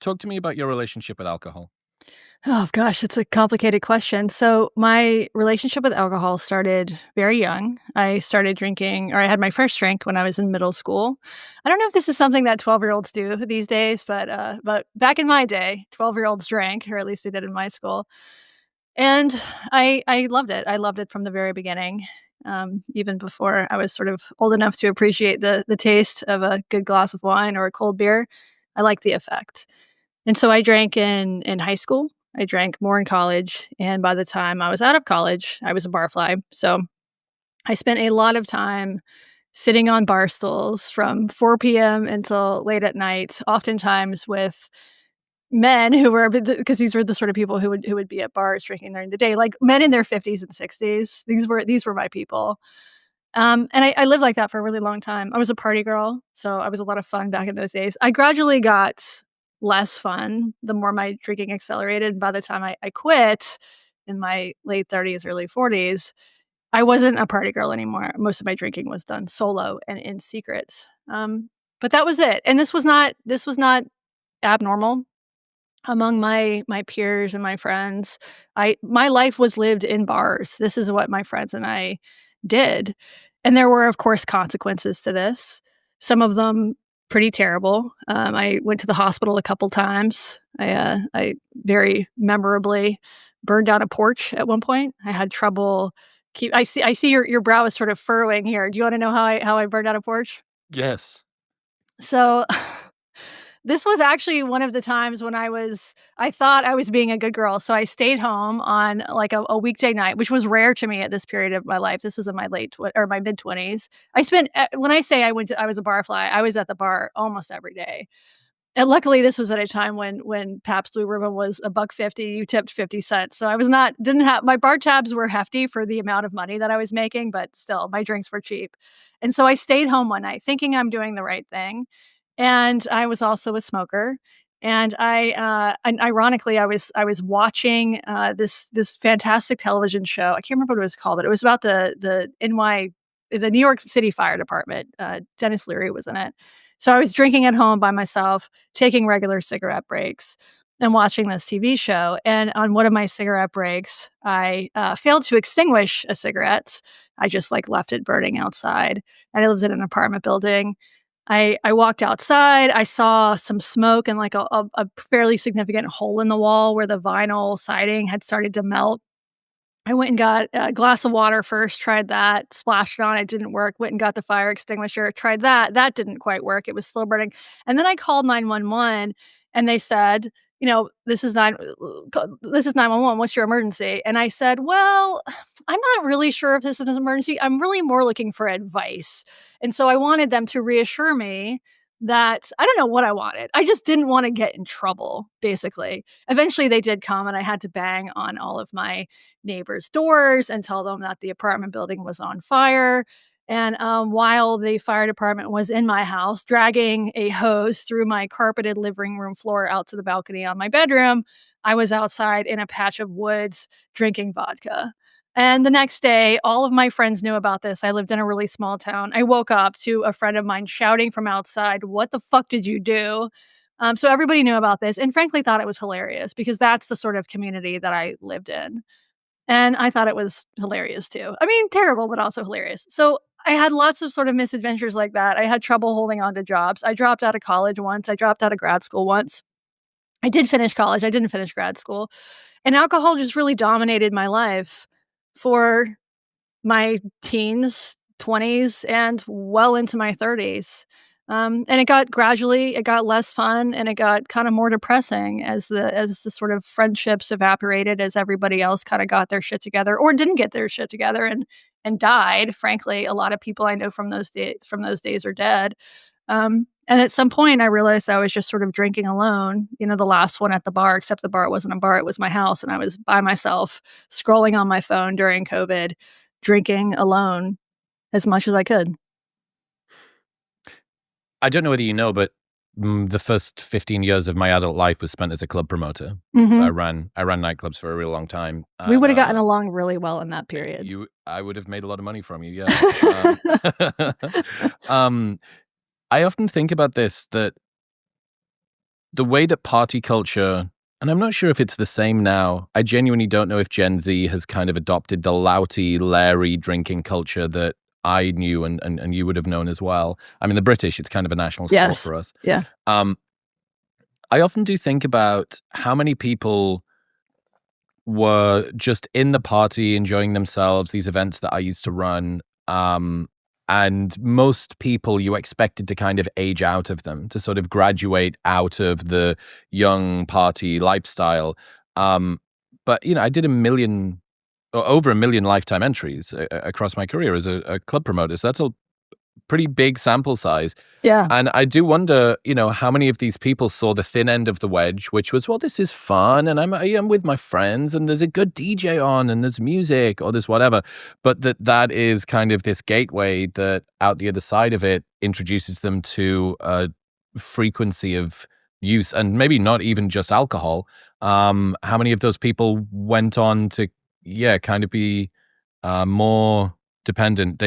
Talk to me about your relationship with alcohol. Oh gosh, it's a complicated question. So my relationship with alcohol started very young. I started drinking, or I had my first drink when I was in middle school. I don't know if this is something that 12-year-olds do these days, but back in my day, 12-year-olds drank, or at least they did in my school. And I loved it. I loved it from the very beginning. Even before I was sort of old enough to appreciate the taste of a good glass of wine or a cold beer. I liked the effect. And so I drank in high school. I drank more in college, and by the time I was out of college, I was a barfly. So I spent a lot of time sitting on bar stools from 4 p.m. until late at night, oftentimes with men who were, because these were the sort of people who would be at bars drinking during the day, like men in their 50s and 60s. These were my people. And I lived like that for a really long time. I was a party girl, so I was a lot of fun back in those days. I gradually got less fun the more my drinking accelerated. By the time I quit in my late 30s, early 40s, I wasn't a party girl anymore. Most of my drinking was done solo and in secret. But that was it. And this was not abnormal among my peers and my friends. My life was lived in bars. This is what my friends and I did. And there were, of course, consequences to this. Some of them pretty terrible. I went to the hospital a couple times. I very memorably burned down a porch at one point. I had trouble I see your brow is sort of furrowing here. Do you want to know how I burned down a porch? Yes. So this was actually one of the times when I thought I was being a good girl, so I stayed home on, like, a weekday night, which was rare to me at this period of my life. This was in my my mid-20s. I spent when I say I was a barfly, I was at the bar almost every day. And luckily, this was at a time when Pabst Blue Ribbon was $1.50, you tipped 50 cents. So I was not didn't have my bar tabs were hefty for the amount of money that I was making, but still, my drinks were cheap. And so I stayed home one night thinking I'm doing the right thing. And I was also a smoker. And ironically, I was watching this fantastic television show. I can't remember what it was called, but it was about the New York City Fire Department. Dennis Leary was in it. So I was drinking at home by myself, taking regular cigarette breaks, and watching this TV show. And on one of my cigarette breaks, I failed to extinguish a cigarette. I just left it burning outside. And I lived in an apartment building. I walked outside. I saw some smoke and a fairly significant hole in the wall where the vinyl siding had started to melt. I went and got a glass of water first, tried that, splashed it on, it didn't work, went and got the fire extinguisher, tried that, that didn't quite work, it was still burning, and then I called 911, and they said, "This is 911, what's your emergency?" And I said, "Well, I'm not really sure if this is an emergency, I'm really more looking for advice." And so I wanted them to reassure me that I don't know what I wanted, I just didn't wanna get in trouble, basically. Eventually, they did come, and I had to bang on all of my neighbors' doors and tell them that the apartment building was on fire. And while the fire department was in my house, dragging a hose through my carpeted living room floor out to the balcony on my bedroom, I was outside in a patch of woods drinking vodka. And the next day, all of my friends knew about this. I lived in a really small town. I woke up to a friend of mine shouting from outside, "What the fuck did you do?" So everybody knew about this and frankly thought it was hilarious because that's the sort of community that I lived in. And I thought it was hilarious too. I mean, terrible, but also hilarious. So I had lots of sort of misadventures like that. I had trouble holding on to jobs. I dropped out of college once. I dropped out of grad school once. I did finish college. I didn't finish grad school. And alcohol just really dominated my life for my teens, 20s, and well into my 30s. And it got less fun and it got kind of more depressing as the sort of friendships evaporated as everybody else kind of got their shit together or didn't get their shit together and died. Frankly, a lot of people I know from those days are dead. And at some point I realized I was just sort of drinking alone, the last one at the bar, except the bar wasn't a bar, it was my house. And I was by myself scrolling on my phone during COVID, drinking alone as much as I could. I don't know whether you know, but the first 15 years of my adult life was spent as a club promoter. So Mhm. I ran nightclubs for a real long time. We would have gotten along really well in that period. I would have made a lot of money from you, yeah. I often think about this, that the way that party culture, and I'm not sure if it's the same now. I genuinely don't know if Gen Z has kind of adopted the louty, Larry drinking culture that I knew and you would have known as well. I mean, the British, it's kind of a national sport Yes. for us. Yeah. I often do think about how many people were just in the party, enjoying themselves, these events that I used to run. And most people you expected to kind of age out of them, to sort of graduate out of the young party lifestyle. But, I did over a million lifetime entries across my career as a club promoter. So that's a pretty big sample size. Yeah. And I do wonder, how many of these people saw the thin end of the wedge, which was, well, this is fun, and I'm with my friends, and there's a good DJ on, and there's music, or there's whatever. But that is kind of this gateway that out the other side of it introduces them to a frequency of use, and maybe not even just alcohol. How many of those people went on to, kind of be more dependent?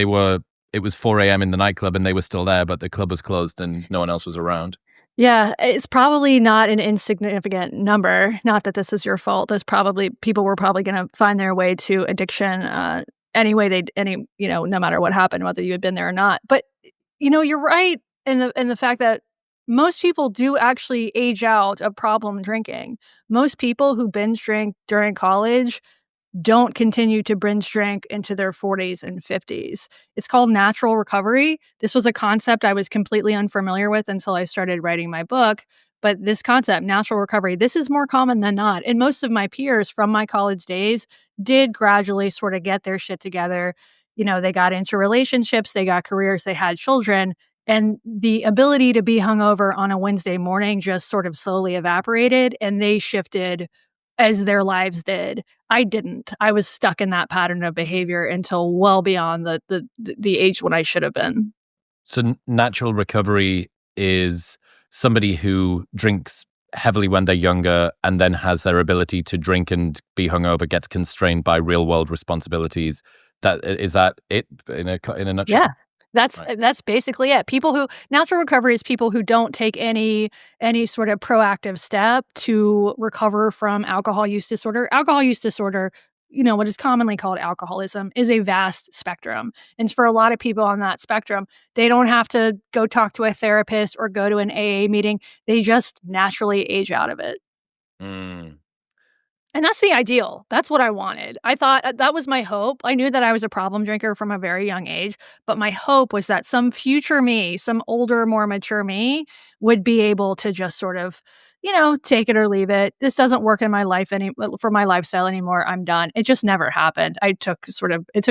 It was 4 a.m. in the nightclub and they were still there, but the club was closed and no one else was around. Yeah, it's probably not an insignificant number. Not that this is your fault. People were probably gonna find their way to addiction, no matter what happened, whether you had been there or not. But, you're right in the fact that most people do actually age out of problem drinking. Most people who binge drink during college don't continue to binge drink into their 40s and 50s. It's called natural recovery. This was a concept I was completely unfamiliar with until I started writing my book. But this concept, natural recovery, this is more common than not. And most of my peers from my college days did gradually sort of get their shit together. They got into relationships, they got careers, they had children. And the ability to be hungover on a Wednesday morning just sort of slowly evaporated, and they shifted as their lives did. I didn't. I was stuck in that pattern of behavior until well beyond the age when I should have been. So natural recovery is somebody who drinks heavily when they're younger and then has their ability to drink and be hungover, gets constrained by real world responsibilities. Is that it in a nutshell? Yeah. That's basically it. Natural recovery is people who don't take any sort of proactive step to recover from alcohol use disorder. Alcohol use disorder, what is commonly called alcoholism, is a vast spectrum. And for a lot of people on that spectrum, they don't have to go talk to a therapist or go to an AA meeting. They just naturally age out of it. Mm. And that's the ideal. That's what I wanted. I thought that was my hope. I knew that I was a problem drinker from a very young age, but my hope was that some future me, some older, more mature me, would be able to just sort of, take it or leave it. This doesn't work in my life for my lifestyle anymore. I'm done. It just never happened. It took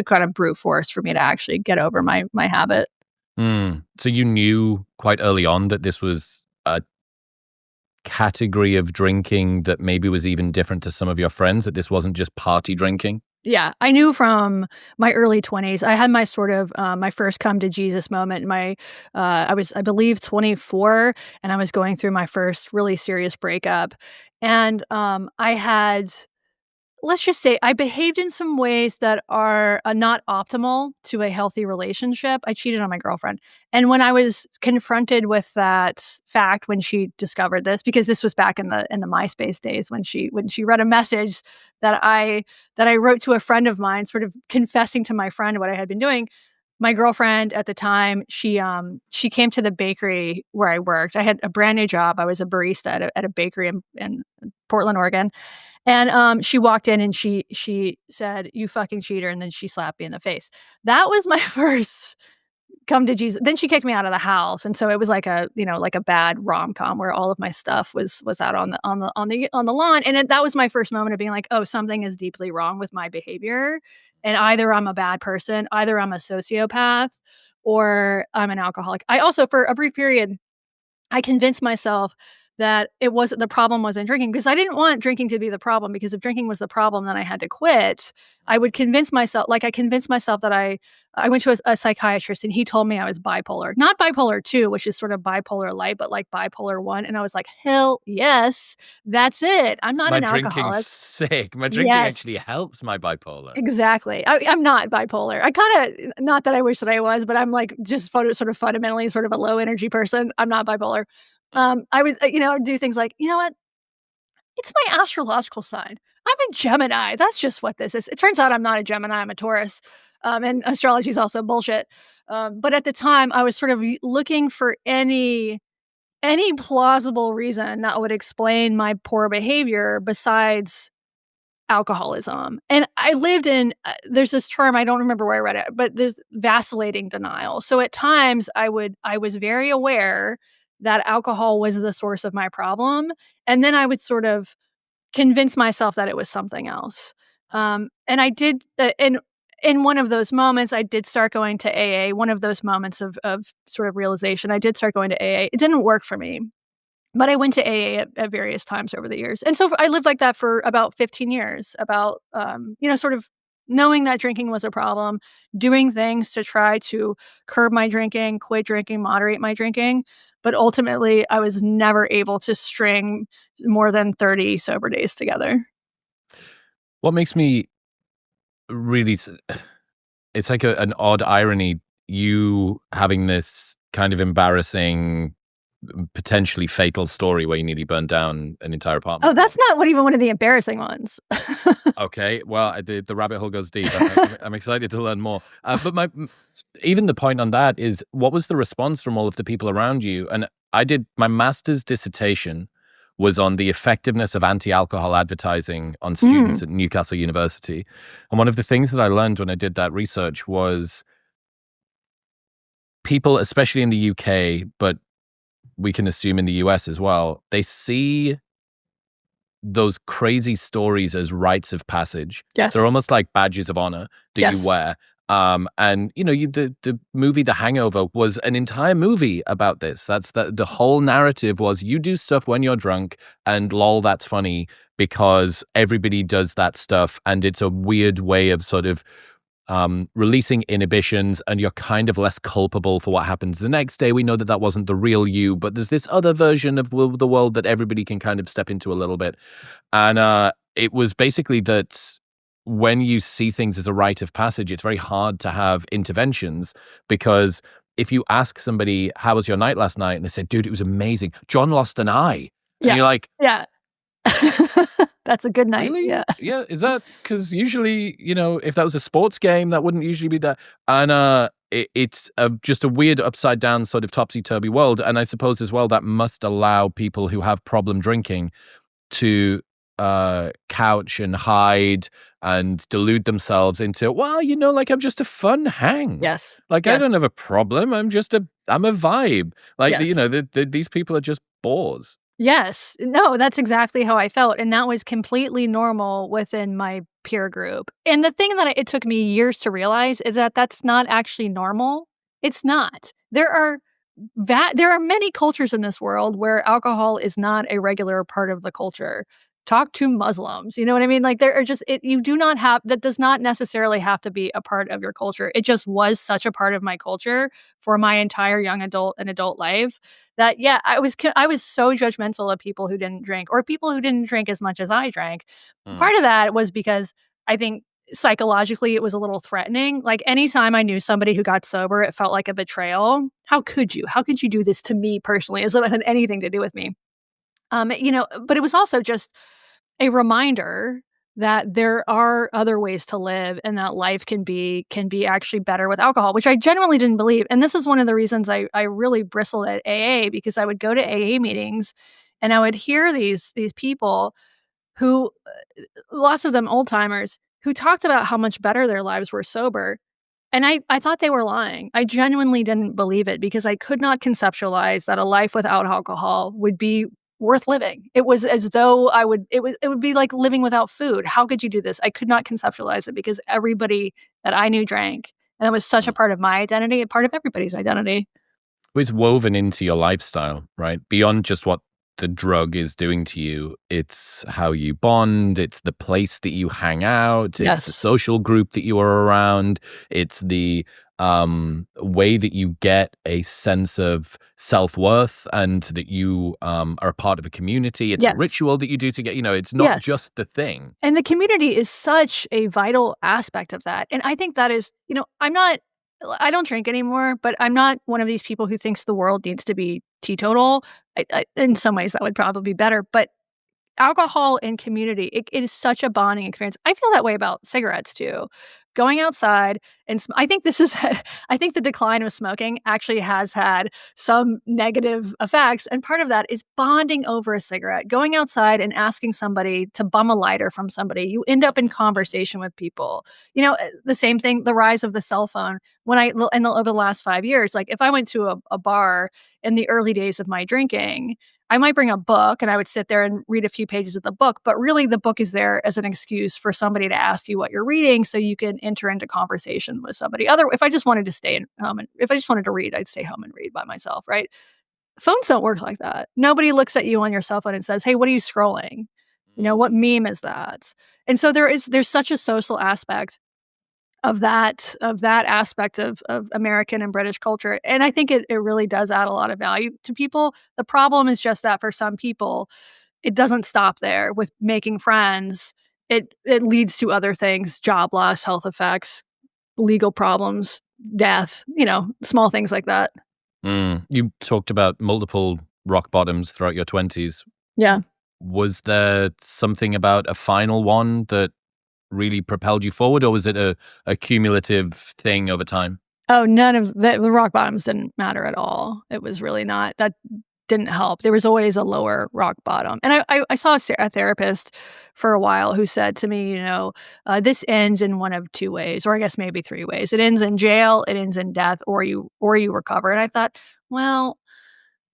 kind of brute force for me to actually get over my habit. So you knew quite early on that this was a category of drinking that maybe was even different to some of your friends, that this wasn't just party drinking? Yeah, I knew from my early 20s. I had my sort of my first come to Jesus moment. I was, I believe, 24, and I was going through my first really serious breakup. And I had, let's just say, I behaved in some ways that are not optimal to a healthy relationship. I cheated on my girlfriend. And when I was confronted with that fact, when she discovered this, because this was back in the MySpace days, when she read a message that I wrote to a friend of mine, sort of confessing to my friend what I had been doing. My girlfriend at the time, she came to the bakery where I worked. I had a brand new job. I was a barista at a bakery in Portland, Oregon. And she walked in and she said, "You fucking cheater," and then she slapped me in the face. That was my first come to Jesus. Then she kicked me out of the house, and so it was like a bad rom-com where all of my stuff was out on the lawn, and that was my first moment of being like, oh, something is deeply wrong with my behavior, and either I'm a bad person, either I'm a sociopath, or I'm an alcoholic. I also, for a brief period, I convinced myself that the problem wasn't drinking, because I didn't want drinking to be the problem, because if drinking was the problem, then I had to quit. I convinced myself that I went to a psychiatrist, and he told me I was bipolar. Not bipolar 2, which is sort of bipolar light, but like bipolar 1. And I was like, hell yes, that's it. I'm not an alcoholic. My drinking's sick. My drinking actually helps my bipolar. Exactly. I'm not bipolar. I kind of, not that I wish that I was, but I'm like just sort of fundamentally sort of a low energy person. I'm not bipolar. I would, do things like, "You know what? It's my astrological sign. I'm a Gemini. That's just what this is." It turns out I'm not a Gemini, I'm a Taurus, and astrology is also bullshit. But at the time, I was sort of looking for any plausible reason that would explain my poor behavior besides alcoholism. And I lived in there's this term, I don't remember where I read it, but there's vacillating denial. So at times I was very aware that alcohol was the source of my problem, and then I would sort of convince myself that it was something else. And I did in one of those moments, I did start going to AA, one of those moments of sort of realization. I did start going to AA. It didn't work for me, but I went to AA at various times over the years. And so I lived like that for about 15 years, about, sort of knowing that drinking was a problem, doing things to try to curb my drinking, quit drinking, moderate my drinking. But ultimately, I was never able to string more than 30 sober days together. What makes me really, it's like an odd irony, you having this kind of embarrassing, potentially fatal story where you nearly burned down an entire Oh, apartment. that's not what even one of the embarrassing ones. Okay, well, the rabbit hole goes deep. I'm excited to learn more. But even the point on that is, what was the response from all of the people around you? And I did my master's dissertation was on the effectiveness of anti-alcohol advertising on students Mm, at Newcastle University. And one of the things that I learned when I did that research was people, especially in the UK, but we can assume in the US as well, they see those crazy stories as rites of passage. yes, They're almost like badges of honor that you yes, wear. And the movie The Hangover was an entire movie about this. That's the whole narrative was, you do stuff when you're drunk, and lol, that's funny because everybody does that stuff, and it's a weird way of sort of releasing inhibitions, and you're kind of less culpable for what happens the next day. We know that that wasn't the real you, but there's this other version of the world that everybody can kind of step into a little bit. And it was basically that when you see things as a rite of passage, it's very hard to have interventions, because if you ask somebody, how was your night last night? And they say, dude, it was amazing. John lost an eye. And yeah, you're like, yeah. That's a good night, really? yeah. Yeah. Is that because usually, if that was a sports game, that wouldn't usually be that. And it's just a weird upside down sort of topsy turvy world. And I suppose as well that must allow people who have problem drinking to couch and hide and delude themselves into, well, like I'm just a fun hang. Yes, Like I yes, don't have a problem. I'm a vibe. Like yes. these people are just bores. Yes. No, that's exactly how I felt, and that was completely normal within my peer group. And the thing that it took me years to realize is that that's not actually normal. It's not. There are many cultures in this world where alcohol is not a regular part of the culture. Talk to Muslims, you know what I mean? Like, there are just you do not have that does not necessarily have to be a part of your culture. It just was such a part of my culture for my entire young adult and adult life that, yeah, I was so judgmental of people who didn't drink, or people who didn't drink as much as I drank. Mm. Part of that was because I think psychologically it was a little threatening. Like, anytime I knew somebody who got sober, it felt like a betrayal. How could you? How could you do this to me personally, as though it had anything to do with me? But it was also just a reminder that there are other ways to live, and that life can be actually better with alcohol, which I genuinely didn't believe. And this is one of the reasons I really bristled at AA, because I would go to AA meetings and I would hear these people who, lots of them old timers, who talked about how much better their lives were sober. And I thought they were lying. I genuinely didn't believe it, because I could not conceptualize that a life without alcohol would be worth living. It was as though it would be like living without food. How could you do this? I could not conceptualize it, because everybody that I knew drank, and it was such a part of my identity, a part of everybody's identity. It's woven into your lifestyle, right? Beyond just what the drug is doing to you, it's how you bond, it's the place that you hang out, it's the Yes. social group that you are around, it's the way that you get a sense of self-worth, and that you are a part of a community. It's a Yes. ritual that you do to get, it's not Yes. just the thing. And the community is such a vital aspect of that. And I think that is, I don't drink anymore, but I'm not one of these people who thinks the world needs to be teetotal. In some ways, that would probably be better, but alcohol in community, it is such a bonding experience. I feel that way about cigarettes too. Going outside and I think this is I think the decline of smoking actually has had some negative effects, and part of that is bonding over a cigarette. Going outside and asking somebody to bum a lighter from somebody, you end up in conversation with people. The same thing, the rise of the cell phone. When I in the over the last 5 years, like, if I went to a bar in the early days of my drinking, I might bring a book and I would sit there and read a few pages of the book, but really the book is there as an excuse for somebody to ask you what you're reading so you can enter into conversation with somebody. If I just wanted to stay home and if I just wanted to read, I'd stay home and read by myself, right? Phones don't work like that. Nobody looks at you on your cell phone and says, "Hey, what are you scrolling? What meme is that?" And so there's such a social aspect of that aspect of American and British culture, and I think it really does add a lot of value to people. The problem is just that for some people, it doesn't stop there with making friends. It leads to other things: job loss, health effects, legal problems, death, small things like that. You talked about multiple rock bottoms throughout your 20s. Yeah. Was there something about a final one that really propelled you forward, or was it a cumulative thing over time? Oh, none of the rock bottoms didn't matter at all. It was really not. That didn't help. There was always a lower rock bottom. And I saw a therapist for a while who said to me, this ends in one of two ways, or I guess maybe three ways. It ends in jail, it ends in death, or you recover. And I thought, well,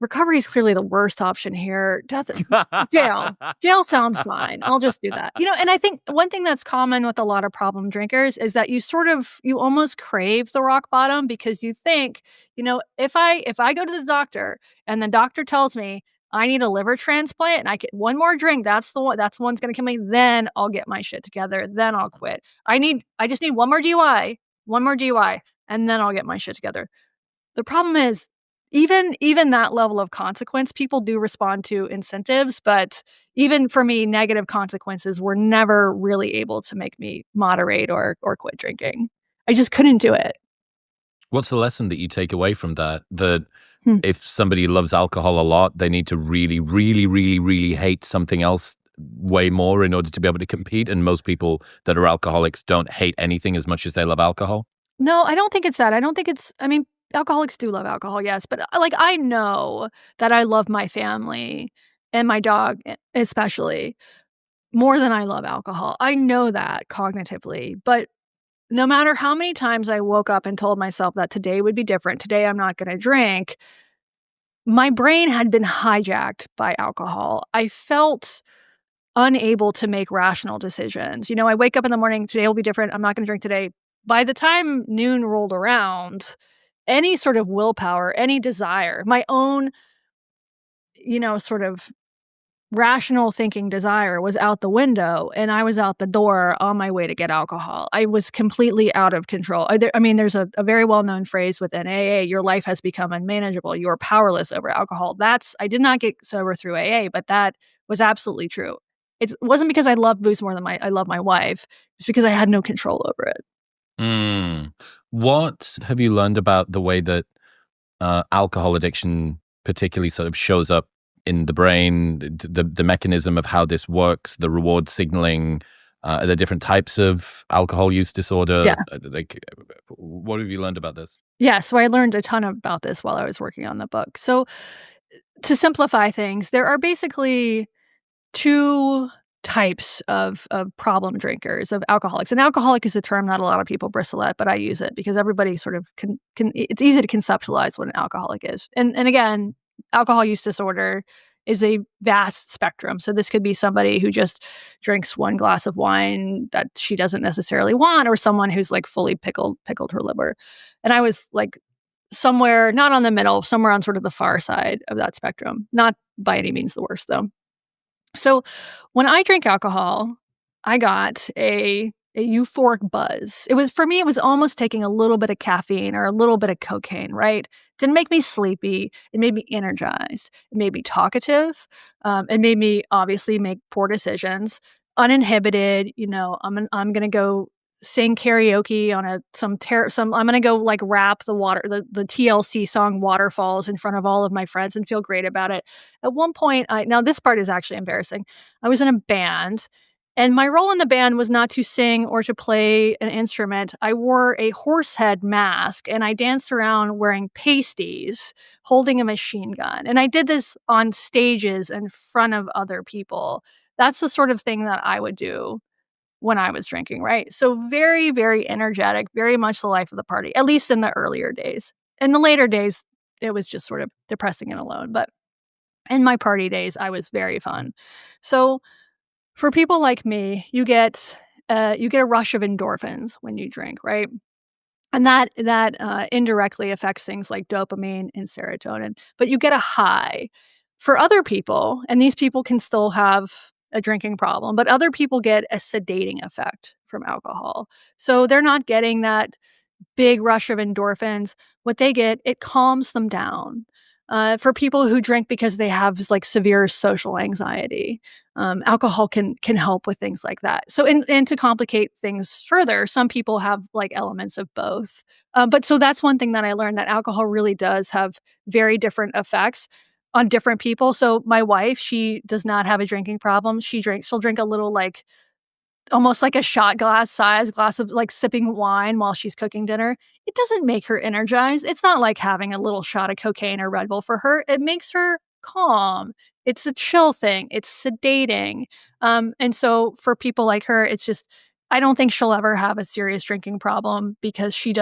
recovery is clearly the worst option here. Jail. Jail sounds fine. I'll just do that. And I think one thing that's common with a lot of problem drinkers is that you almost crave the rock bottom because you think, if I go to the doctor and the doctor tells me I need a liver transplant and I get one more drink, that's the one's going to kill me, then I'll get my shit together, then I'll quit. I just need one more DUI, and then I'll get my shit together. The problem is, even that level of consequence, people do respond to incentives, but even for me, negative consequences were never really able to make me moderate or quit drinking. I just couldn't do it. What's the lesson that you take away from that? That Hmm. if somebody loves alcohol a lot, they need to really, really, really, really hate something else way more in order to be able to compete. And most people that are alcoholics don't hate anything as much as they love alcohol. No, I don't think it's that. I mean, alcoholics do love alcohol, yes, but, I know that I love my family and my dog especially more than I love alcohol. I know that cognitively, but no matter how many times I woke up and told myself that today would be different, today I'm not gonna drink, my brain had been hijacked by alcohol. I felt unable to make rational decisions. I wake up in the morning, today will be different, I'm not gonna drink today. By the time noon rolled around, any sort of willpower, any desire, my own, sort of rational thinking desire was out the window, and I was out the door on my way to get alcohol. I was completely out of control. There's a very well-known phrase within AA: your life has become unmanageable. You are powerless over alcohol. I did not get sober through AA, but that was absolutely true. It wasn't because I loved booze more than I love my wife. It's because I had no control over it. What have you learned about the way that alcohol addiction particularly sort of shows up in the brain, the mechanism of how this works, the reward signaling, the different types of alcohol use disorder? Yeah. What have you learned about this? Yeah, so I learned a ton about this while I was working on the book. So, to simplify things, there are basically two types of problem drinkers, of alcoholics. An alcoholic is a term not a lot of people bristle at, but I use it because everybody sort of can it's easy to conceptualize what an alcoholic is. And again, alcohol use disorder is a vast spectrum. So this could be somebody who just drinks one glass of wine that she doesn't necessarily want, or someone who's like fully pickled her liver. And I was like somewhere not on the middle, somewhere on sort of the far side of that spectrum. Not by any means the worst though. So when I drink alcohol, I got a euphoric buzz. For me, it was almost taking a little bit of caffeine or a little bit of cocaine, right? Didn't make me sleepy. It made me energized. It made me talkative. It made me obviously make poor decisions, uninhibited. I'm going to go sing karaoke on I'm gonna go, like, rap the TLC song Waterfalls in front of all of my friends and feel great about it. At one point, I now this part is actually embarrassing. I was in a band, and my role in the band was not to sing or to play an instrument. I wore a horse head mask, and I danced around wearing pasties, holding a machine gun, and I did this on stages in front of other people. That's the sort of thing that I would do when I was drinking, right? So very, very energetic, very much the life of the party, at least in the earlier days. In the later days, it was just sort of depressing and alone, but in my party days, I was very fun. So for people like me, you get a rush of endorphins when you drink, right? And that indirectly affects things like dopamine and serotonin, but you get a high. For other people, and these people can still have a drinking problem, but other people get a sedating effect from alcohol. So they're not getting that big rush of endorphins. What they get, it calms them down. For people who drink because they have like severe social anxiety, alcohol can help with things like that. So, and to complicate things further, some people have like elements of both. But so that's one thing that I learned, that alcohol really does have very different effects on different people. So my wife, she does not have a drinking problem. She'll drink a little, like almost like a shot glass size glass of, like, sipping wine while she's cooking dinner. It doesn't make her energized. It's not like having a little shot of cocaine or Red Bull for her. It makes her calm. It's a chill thing. It's sedating. And so for people like her, it's just I don't think she'll ever have a serious drinking problem because she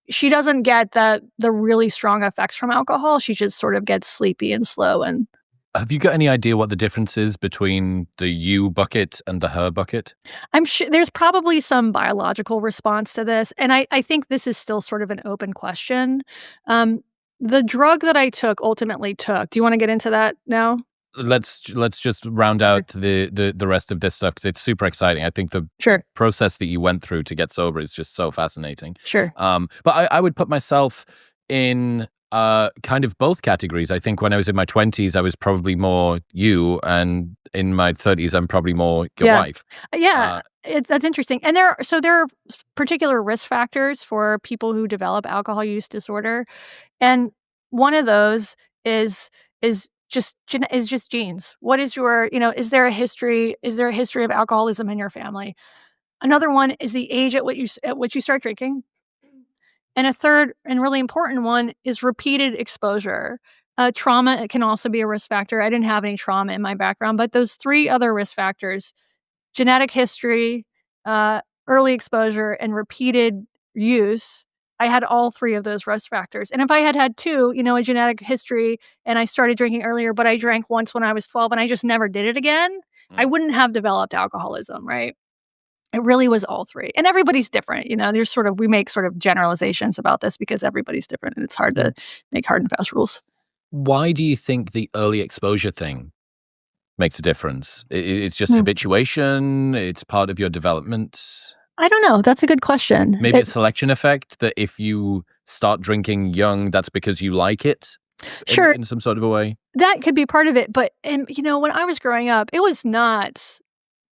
she doesn't get the really strong effects from alcohol. She just sort of gets sleepy and slow, and Have you got any idea what the difference is between the you bucket and the her bucket? I'm sure there's probably some biological response to this, and I think this is still sort of an open question. Um, the drug that I ultimately took. Do you wanna get into that now? Let's just round Sure. out the rest of this stuff because it's super exciting. I think the Sure, process that you went through to get sober is just so fascinating. sure. But I would put myself in kind of both categories. I think when I was in my 20s, I was probably more you, and in my 30s, I'm probably more your Yeah. wife. Yeah, Uh, that's interesting, and there are particular risk factors for people who develop alcohol use disorder, and one of those is is just genes. What is your is there a history of alcoholism in your family? Another one is the age at which you start drinking, and a third and really important one is repeated exposure. Trauma, it can also be a risk factor. I didn't have any trauma in my background, but those 3 other risk factors, genetic history, early exposure, and repeated use. I had all 3 of those risk factors, and if I had had 2, a genetic history, and I started drinking earlier, but I drank once when I was 12 and I just never did it again, I mm. wouldn't have developed alcoholism, right? It really was all 3, and everybody's different, there's we make sort of generalizations about this because everybody's different, and it's hard to make hard and fast rules. Why do you think the early exposure thing makes a difference? It's just Hmm. habituation. It's part of your development. I don't know, that's a good question. Maybe a selection effect that if you start drinking young, that's because you like it Sure, in some sort of a way. that could be part of it, but when I was growing up, it was not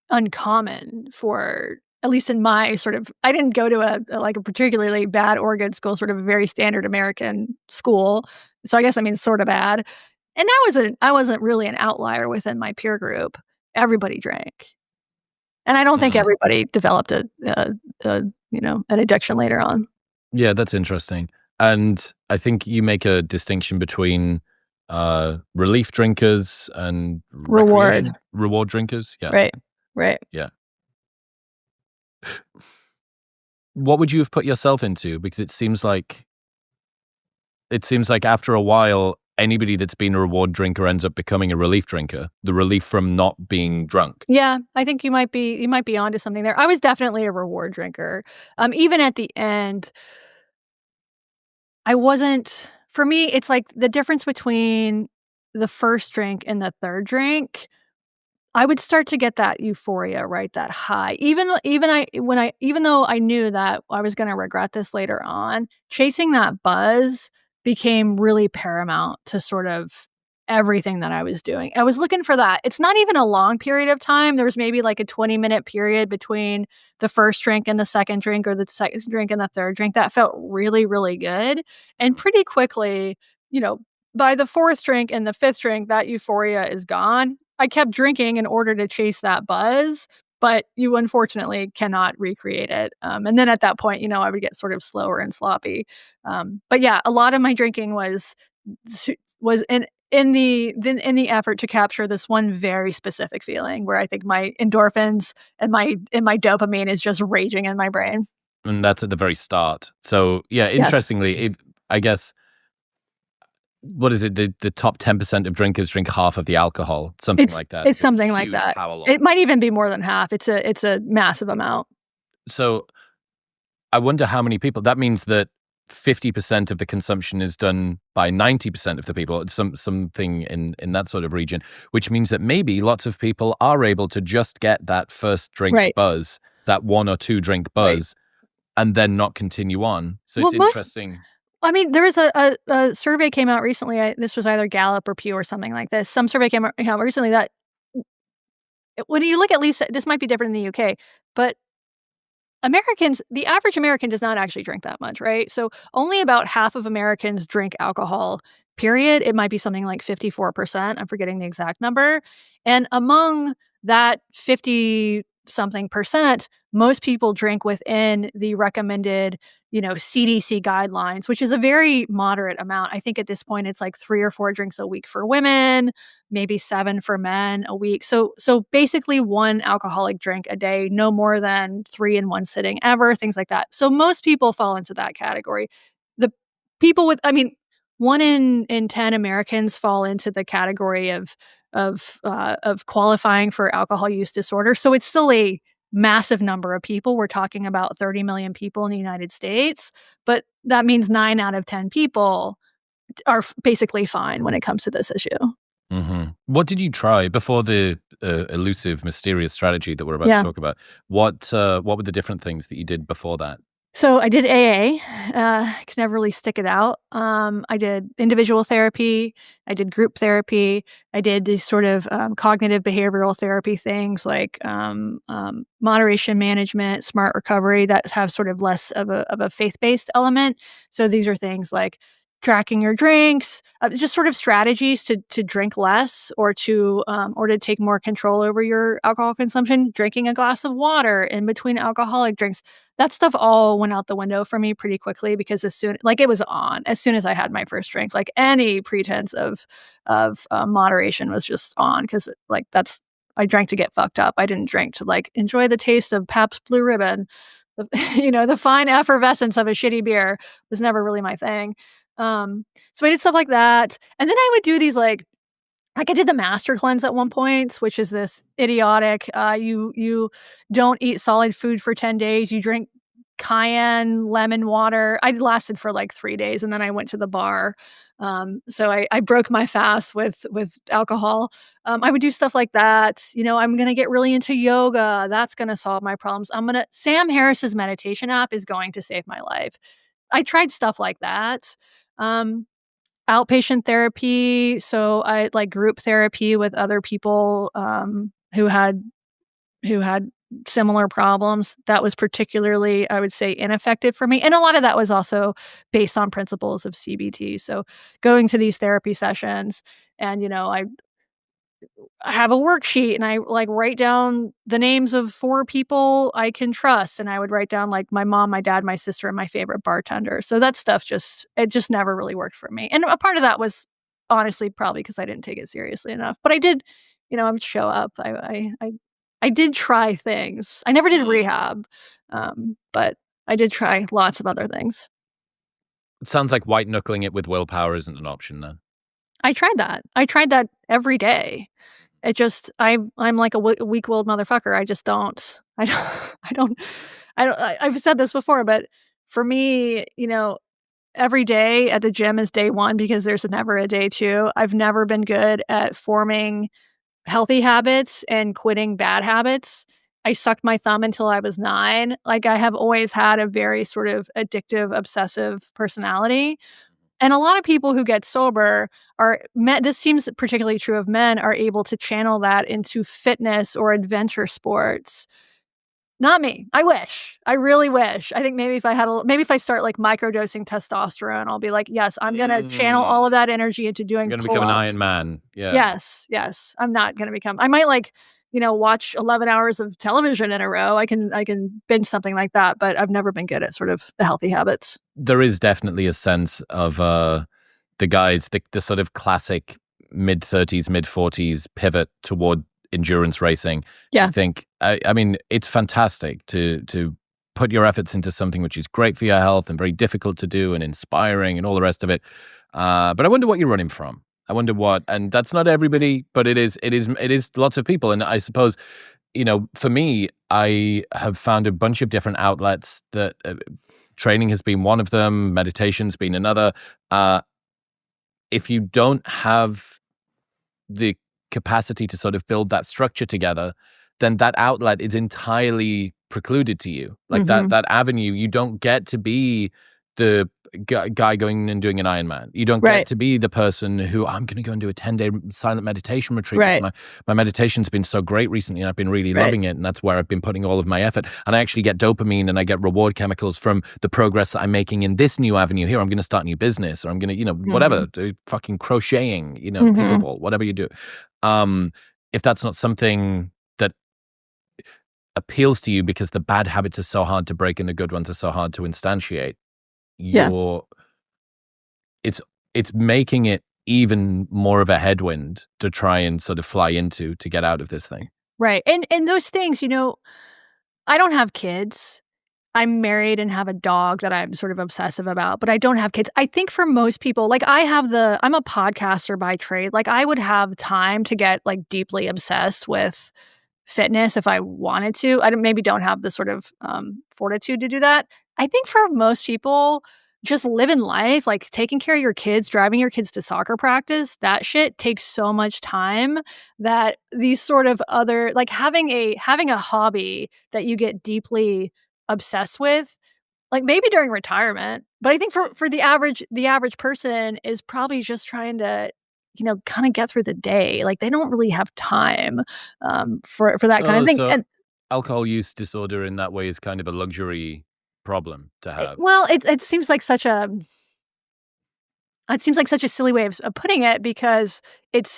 uncommon for, at least in my sort of, I didn't go to like a particularly bad or good school, sort of a very standard American school. So I guess I mean sort of bad. And I wasn't really an outlier within my peer group. Everybody drank. And I don't think Mm. everybody developed an addiction later on. Yeah, that's interesting. And I think you make a distinction between relief drinkers and Reward. reward drinkers. Yeah, Right. Right. yeah. What would you have put yourself into? Because it seems like after a while, anybody that's been a reward drinker ends up becoming a relief drinker. The relief from not being drunk. Yeah, I think you might be onto something there. I was definitely a reward drinker. Even at the end, I wasn't for me, it's like the difference between the first drink and the third drink, I would start to get that euphoria, right? That high. Even though I knew that I was gonna regret this later on, chasing that buzz became really paramount to sort of everything that I was doing. I was looking for that. It's not even a long period of time. There was maybe like a 20-minute period between the first drink and the second drink, or the second drink and the third drink. That felt really, really good. And pretty quickly, you know, by the fourth drink and the fifth drink, that euphoria is gone. I kept drinking in order to chase that buzz, but you unfortunately cannot recreate it. And then at that point, I would get sort of slower and sloppy. But yeah, a lot of my drinking was in the effort to capture this one very specific feeling where I think my endorphins and my dopamine is just raging in my brain. And that's at the very start. So yeah, Yes. interestingly, I guess, what is it? The top 10% of drinkers drink half of the alcohol, something It's like that. it's It's a something like huge that. power law. It might even be more than half. It's a massive amount. So I wonder how many people. That means that 50% of the consumption is done by 90% of the people. Something in that sort of region, which means that maybe lots of people are able to just get that first drink Right. buzz, that one or two drink Right. buzz, and then not continue on. So Well, it's most interesting. I mean, there was a survey came out recently. This was either Gallup or Pew or something like this. Some survey came out recently that when you look, at least this might be different in the UK, but the average American does not actually drink that much, right? So only about half of Americans drink alcohol, period. It might be something like 54%. I'm forgetting the exact number. And among that 50 something percent, most people drink within the recommended, CDC guidelines, which is a very moderate amount. I think at this point it's like 3 or 4 drinks a week for women, maybe 7 for men a week. So basically one alcoholic drink a day, no more than 3 in one sitting ever, things like that. So most people fall into that category. The people with I mean, 1 in 10 Americans fall into the category of qualifying for alcohol use disorder. So it's still a massive number of people. We're talking about 30 million people in the United States, but that means 9 out of 10 people are basically fine when it comes to this issue. What did you try before the elusive, mysterious strategy that we're about to Yeah. talk about? What were the different things that you did before that? So I did AA. Could never really stick it out. I did individual therapy. I did group therapy. I did these sort of cognitive behavioral therapy things like moderation management, smart recovery that have sort of less of a faith based element. So these are things like tracking your drinks, just sort of strategies to drink less or to take more control over your alcohol consumption. Drinking a glass of water in between alcoholic drinks, that stuff all went out the window for me pretty quickly because it was on as soon as I had my first drink. Like any pretense of moderation was just on because I drank to get fucked up. I didn't drink to like enjoy the taste of Pabst Blue Ribbon. The, the fine effervescence of a shitty beer was never really my thing. So I did stuff like that, and then I would do these like I did the master cleanse at one point, which is this idiotic, you don't eat solid food for 10 days, you drink cayenne lemon water. I lasted for like 3 days and then I went to the bar. So I broke my fast with alcohol. I would do stuff like that. I'm gonna get really into yoga. That's gonna solve my problems. Sam Harris's meditation app is going to save my life. I tried stuff like that. Um, Outpatient therapy, so I like group therapy with other people, who had similar problems. That was particularly, I would say, ineffective for me, and a lot of that was also based on principles of CBT. So going to these therapy sessions and, I have a worksheet and I like write down the names of 4 people I can trust. And I would write down like my mom, my dad, my sister, and my favorite bartender. So that stuff it just never really worked for me. And a part of that was honestly probably because I didn't take it seriously enough. But I did, I would show up. I did try things. I never did rehab. But I did try lots of other things. It sounds like white knuckling it with willpower isn't an option then. I tried that. I tried that every day. It just I'm like a weak-willed motherfucker. I just don't I don't I don't I've said this before, but for me, every day at the gym is day 1 because there's never a day 2. I've never been good at forming healthy habits and quitting bad habits. I sucked my thumb until I was 9. Like, I have always had a very sort of addictive, obsessive personality. And a lot of people who get sober are men, this seems particularly true of men, are able to channel that into fitness or adventure sports. Not me. I wish. I really wish. I think maybe if I had a maybe if I start, like, microdosing testosterone, I'll be like, "Yes, I'm gonna channel all Mm. of that energy into I'm doing gonna become an Iron pull-ups." Man. Yeah. Yes, yes. I'm not gonna become I might, like, watch 11 hours of television in a row. I can binge something like that, but I've never been good at sort of the healthy habits. There is definitely a sense of, the guys, the sort of classic mid-30s, mid-40s pivot toward endurance racing. I Yeah. think I mean, it's fantastic to put your efforts into something which is great for your health and very difficult to do and inspiring and all the rest of it. But I wonder what you're running from. I wonder what, and that's not everybody, but it is lots of people. And I suppose, for me, I have found a bunch of different outlets that training has been one of them, meditation's been another. Uh, if you don't have the capacity to sort of build that structure together, then that outlet is entirely precluded to you. Like Mhm. that avenue, you don't get to be the guy going and doing an Ironman. You don't get Right. to be the person who I'm going to go and do a 10-day silent meditation retreat because Right. my meditation's been so great recently and I've been really Right. loving it, and that's where I've been putting all of my effort. And I actually get dopamine and I get reward chemicals from the progress that I'm making in this new avenue here. I'm going to start a new business, or I'm going to, whatever, Mhm. do fucking crocheting, Mhm. pickleball, whatever you do. Um, if that's not something that appeals to you because the bad habits are so hard to break and the good ones are so hard to instantiate, Yeah. you're it's it's making it even more of a headwind to try and sort of fly into to get out of this thing. Right. And those things, I don't have kids. I'm married and have a dog that I'm sort of obsessive about, but I don't have kids. I think for most people, like, I'm a podcaster by trade. Like, I would have time to get, like, deeply obsessed with fitness if I wanted to. I don't have the sort of, fortitude to do that. I think for most people, just living life, like taking care of your kids, driving your kids to soccer practice, that shit takes so much time that these sort of other like, having a hobby that you get deeply obsessed with, like, maybe during retirement, but I think for the average person is probably just trying to, kinda get through the day, like, they don't really have time, for that kind of Oh, thing, so and alcohol use disorder in that way is kind of a luxury problem to have. well, it seems like such a silly way of putting it because it's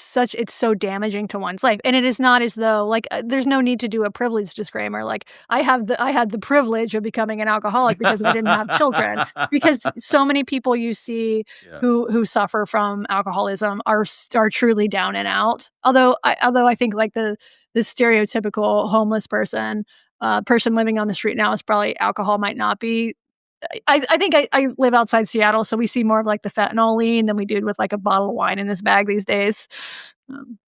so damaging to one's life, and it is not as though, like, there's no need to do a privilege disclaimer, like, I had the privilege of becoming an alcoholic because I didn't have children, because so many people you see Yeah. who suffer from alcoholism are truly down and out, although I think, like, the stereotypical homeless person living on the street now is probably alcohol might not be I think I live outside Seattle, so we see more of, like, the fentanyl lean than we do with, like, a bottle of wine in his bag these days. Um,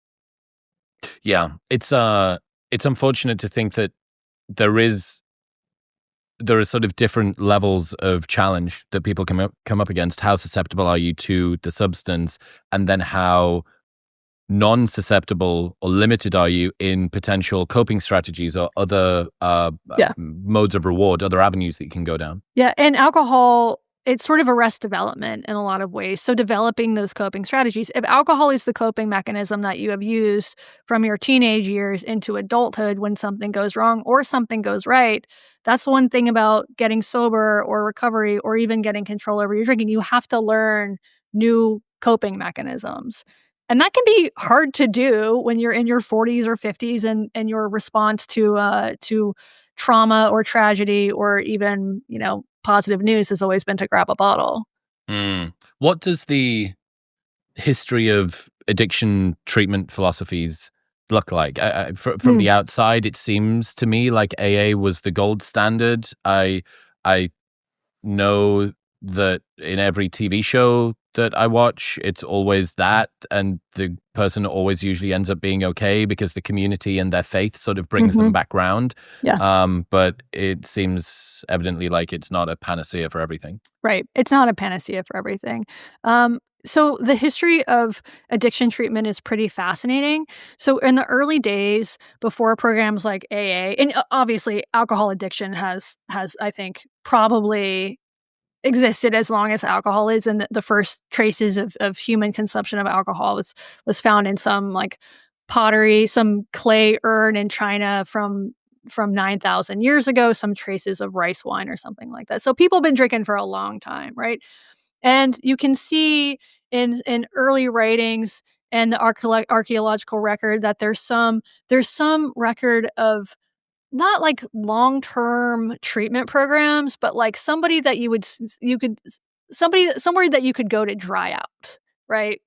Yeah, it's unfortunate to think that there is there are sort of different levels of challenge that people come up against. How susceptible are you to the substance, and then how non-susceptible or limited are you in potential coping strategies or other yeah. modes of reward, other avenues that you can go down. Yeah, and alcohol, it's sort of arrest development in a lot of ways. So developing those coping strategies. If alcohol is the coping mechanism that you have used from your teenage years into adulthood when something goes wrong or something goes right, that's one thing about getting sober or recovery or even getting control over your drinking. You have to learn new coping mechanisms. And that can be hard to do when you're in your 40s or 50s and your response to trauma or tragedy or even, positive news has always been to grab a bottle. Mm. What does the history of addiction treatment philosophies look like? From Mm, the outside, it seems to me like AA was the gold standard. I know that in every TV show that I watch, it's always that, and the person always usually ends up being okay because the community and their faith sort of brings them mhm, back round. yeah, But it seems evidently like it's not a panacea for everything. right. It's not a panacea for everything. So the history of addiction treatment is pretty fascinating. So in the early days, before programs like AA, and obviously alcohol addiction has I think probably existed as long as alcohol is, and the first traces of human consumption of alcohol was found in some, like, pottery, some clay urn in China from 9,000 years ago, some traces of rice wine or something like that. So people have been drinking for a long time, right? And you can see in early writings and the archaeological record that there's some record of not like long-term treatment programs, but like somebody that you would s you could s somebody somewhere that you could go to dry out, right?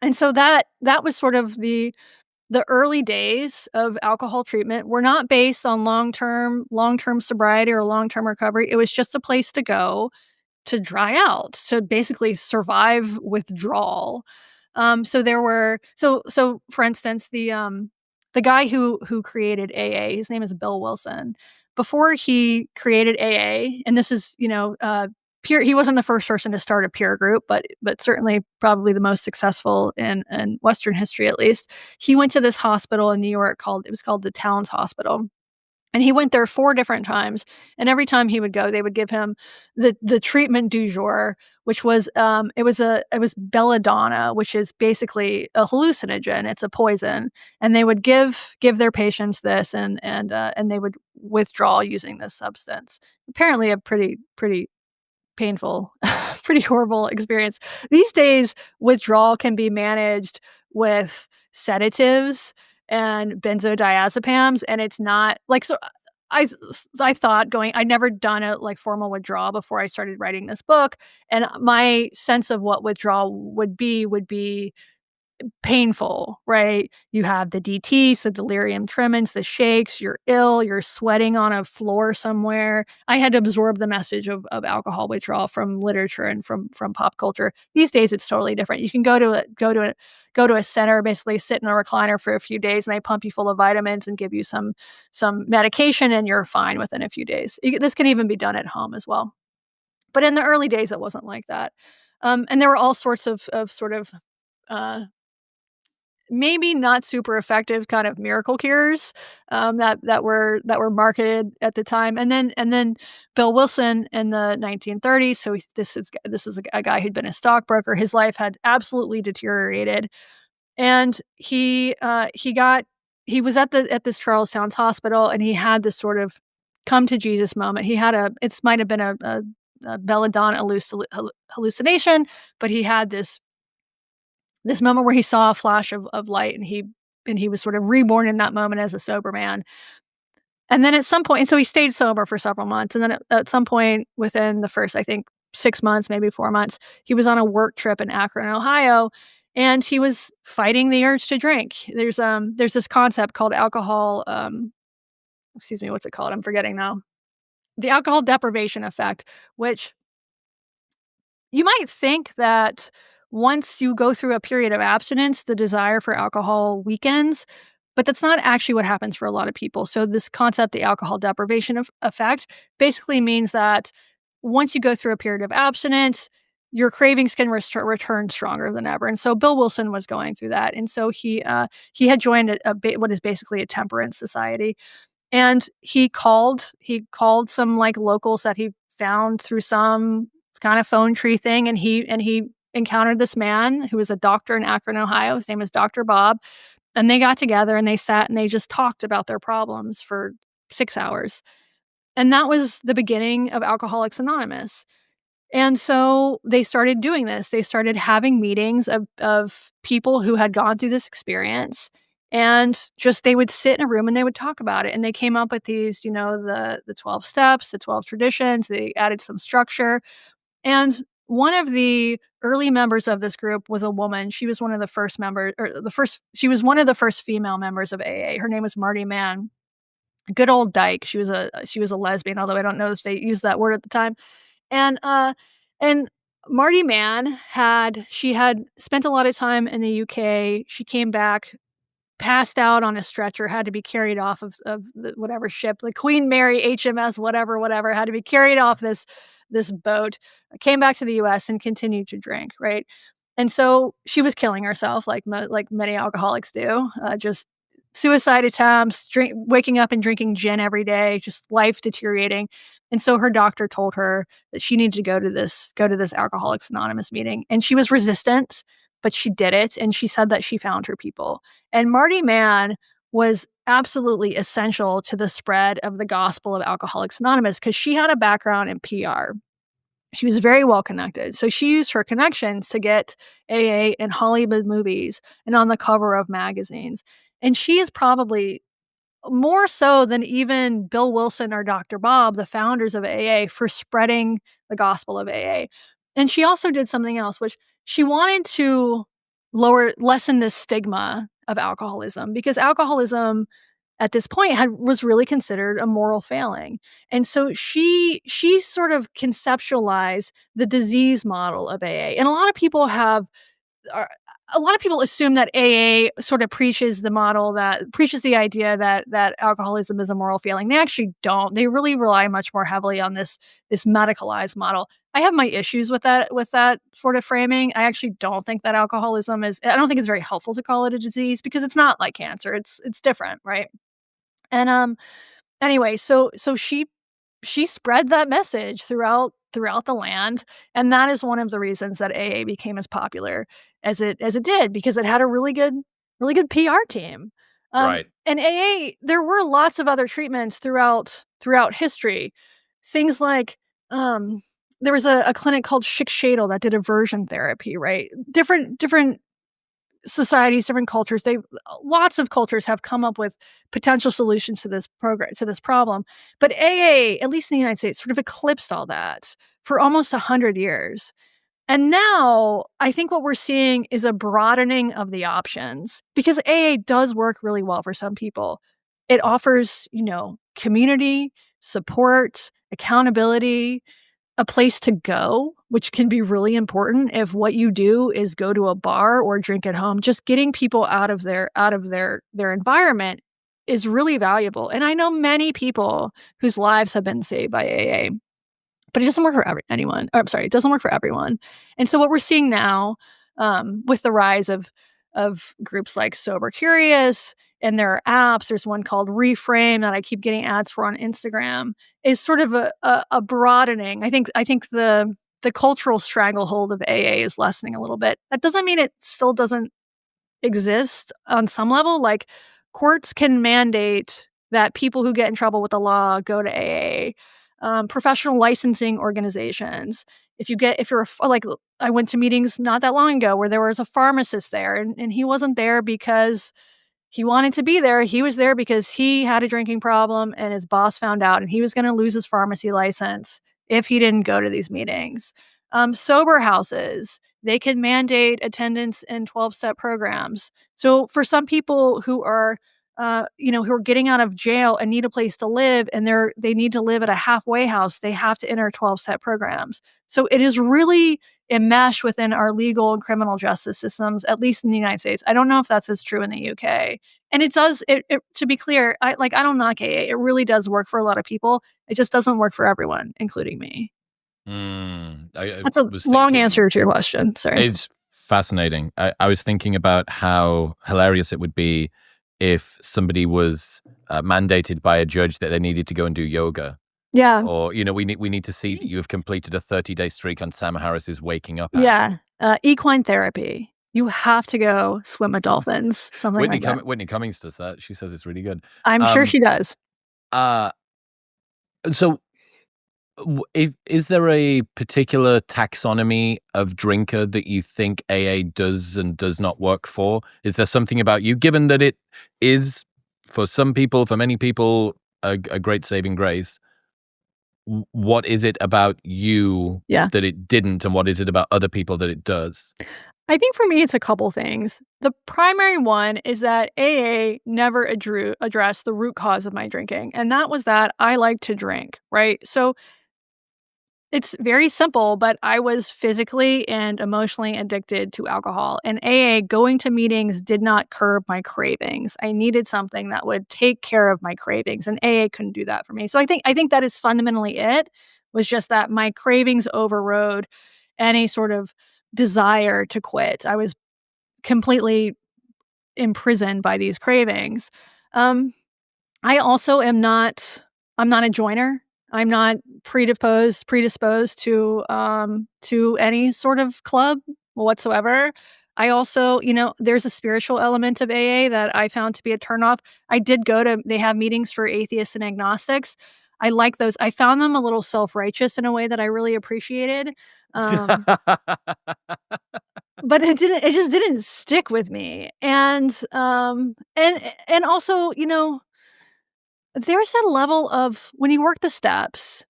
And so that was sort of the early days of alcohol treatment were not based on long-term sobriety or long-term recovery. It was just a place to go to dry out, to basically survive withdrawal. So for instance, the guy who created AA, his name is Bill Wilson. Before he created AA, and this is, peer he wasn't the first person to start a peer group, but certainly probably the most successful in Western history at least. He went to this hospital in New York called the Towns Hospital. And he went there 4 different times, and every time he would go, they would give him the treatment du jour, which was, it was belladonna, which is basically a hallucinogen, it's a poison, and they would give their patients this, and they would withdraw using this substance. Apparently a pretty painful, pretty horrible experience. These days, withdrawal can be managed with sedatives and benzodiazepams, and it's not like so. I thought I'd never done a like formal withdrawal before I started writing this book, and my sense of what withdrawal would be painful, right? You have the DT, so delirium tremens, the shakes, you're ill, you're sweating on a floor somewhere. I had to absorb the message of alcohol withdrawal from literature and from pop culture. These days it's totally different. You can go to a center, basically sit in a recliner for a few days and they pump you full of vitamins and give you some medication and you're fine within a few days. This can even be done at home as well. But in the early days it wasn't like that. And there were all sorts of sort of uh maybe not super effective kind of miracle cures, that were marketed at the time, and then Bill Wilson in the 1930s, so this is a guy who'd been a stockbroker, his life had absolutely deteriorated, and he was at this Charles Towns hospital, and he had this sort of come to Jesus moment. He had it might have been a belladonna hallucination, but he had this moment where he saw a flash of light and he was sort of reborn in that moment as a sober man. And then at some point and so he stayed sober for several months, and then at some point within the first, I think, 6 months, maybe 4 months, he was on a work trip in Akron, Ohio, and he was fighting the urge to drink. There's this concept called alcohol, excuse me, what's it called? I'm forgetting now. The alcohol deprivation effect, which you might think that once you go through a period of abstinence, the desire for alcohol weakens, but that's not actually what happens for a lot of people. So this concept, the alcohol deprivation effect, basically means that once you go through a period of abstinence, your cravings can return stronger than ever. And so Bill Wilson was going through that, and so he had joined what is basically a temperance society, and he called some, like, locals that he found through some kind of phone tree thing, and he encountered this man who was a doctor in Akron, Ohio. His name is Doctor Bob, and they got together and they sat and they just talked about their problems for 6 hours, and that was the beginning of Alcoholics Anonymous. And so they started doing this. They started having meetings of people who had gone through this experience, and just they would sit in a room and they would talk about it. And they came up with these, the 12 steps, the 12 traditions. They added some structure. And one of the early members of this group was a woman. She was one of the first members, or she was one of the first female members of AA. Her name was Marty Mann. Good old dyke. She was a lesbian, although I don't know if they used that word at the time. And Marty Mann had spent a lot of time in the UK. She came back, passed out on a stretcher, had to be carried off of the whatever ship, the Queen Mary HMS, whatever, had to be carried off this boat, came back to the US and continued to drink, right? And so she was killing herself like many alcoholics do, just suicide attempts, waking up and drinking gin every day, just life deteriorating. And so her doctor told her that she needed to go to this Alcoholics Anonymous meeting. And she was resistant, but she did it. And she said that she found her people. And Marty Mann was absolutely essential to the spread of the gospel of Alcoholics Anonymous because she had a background in PR. She was very well connected. So she used her connections to get AA in Hollywood movies and on the cover of magazines. And she is probably more so than even Bill Wilson or Dr. Bob, the founders of AA, for spreading the gospel of AA. And she also did something else, which she wanted to lessen the stigma of alcoholism because alcoholism at this point was really considered a moral failing. And so she sort of conceptualized the disease model of AA. And are a lot of people assume that AA sort of preaches the idea that alcoholism is a moral failing. They actually don't. They really rely much more heavily on this medicalized model. I have my issues with that sort of framing. I actually don't think that alcoholism is. I don't think it's very helpful to call it a disease because it's not like cancer. It's different, right? And anyway, so she spread that message throughout the land, and that is one of the reasons that AA became as popular as it did because it had a really good PR team. Right. And AA, there were lots of other treatments throughout history. Things like there was a clinic called Schick Shadel that did aversion therapy, right? Different societies, different cultures, lots of cultures have come up with potential solutions to this problem. But AA, at least in the United States, sort of eclipsed all that for almost 100 years. And now I think what we're seeing is a broadening of the options because AA does work really well for some people. It offers, community, support, accountability, a place to go, which can be really important if what you do is go to a bar or drink at home. Just getting people out of their environment is really valuable. And I know many people whose lives have been saved by AA, but it doesn't work for anyone. Or, I'm sorry, it doesn't work for everyone. And so what we're seeing now, with the rise of groups like Sober Curious and there are apps. There's one called Reframe that I keep getting ads for on Instagram. Is sort of a broadening. I think the cultural stranglehold of AA is lessening a little bit. That doesn't mean it still doesn't exist on some level. Like courts can mandate that people who get in trouble with the law go to AA. Professional licensing organizations. Like I went to meetings not that long ago where there was a pharmacist there and he wasn't there because he wanted to be there. He was there because he had a drinking problem and his boss found out and he was going to lose his pharmacy license if he didn't go to these meetings. Sober houses, they can mandate attendance in 12-step programs. So for some people who are who are getting out of jail and need a place to live and they need to live at a halfway house, they have to enter 12-step programs. So it is really enmeshed within our legal and criminal justice systems, at least in the United States. I don't know if that's as true in the UK. And it does, to be clear, I don't knock AA. It really does work for a lot of people. It just doesn't work for everyone, including me. I That's a was long thinking, answer to your question. Sorry. it's fascinating. I was thinking about how hilarious it would be if somebody was mandated by a judge that they needed to go and do yoga. Yeah. Or, we need to see that you have completed a 30-day streak on Sam Harris's Waking Up app. Yeah. Equine therapy. You have to go swim with dolphins. Something like that. Whitney Cummings does that. She says it's really good. I'm sure she does. So is there a particular taxonomy of drinker that you think AA does and does not work for? Is there something about you, given that it is, for some people, for many people, a great saving grace? What is it about you that it didn't, and what is it about other people that it does? I think for me, it's a couple things. The primary one is that AA never addressed the root cause of my drinking, and that was that I like to drink, right? So it's very simple, but I was physically and emotionally addicted to alcohol. And AA, going to meetings did not curb my cravings. I needed something that would take care of my cravings, and AA couldn't do that for me. So I think that is fundamentally it, was just that my cravings overrode any sort of desire to quit. I was completely imprisoned by these cravings. Um, I also am not I'm not a joiner. I'm not predisposed to any sort of club whatsoever. I also, there's a spiritual element of AA that I found to be a turnoff. I did go to they have meetings for atheists and agnostics. I like those. I found them a little self-righteous in a way that I really appreciated. Um, but it just didn't stick with me. And also, there's a level of when you work the steps,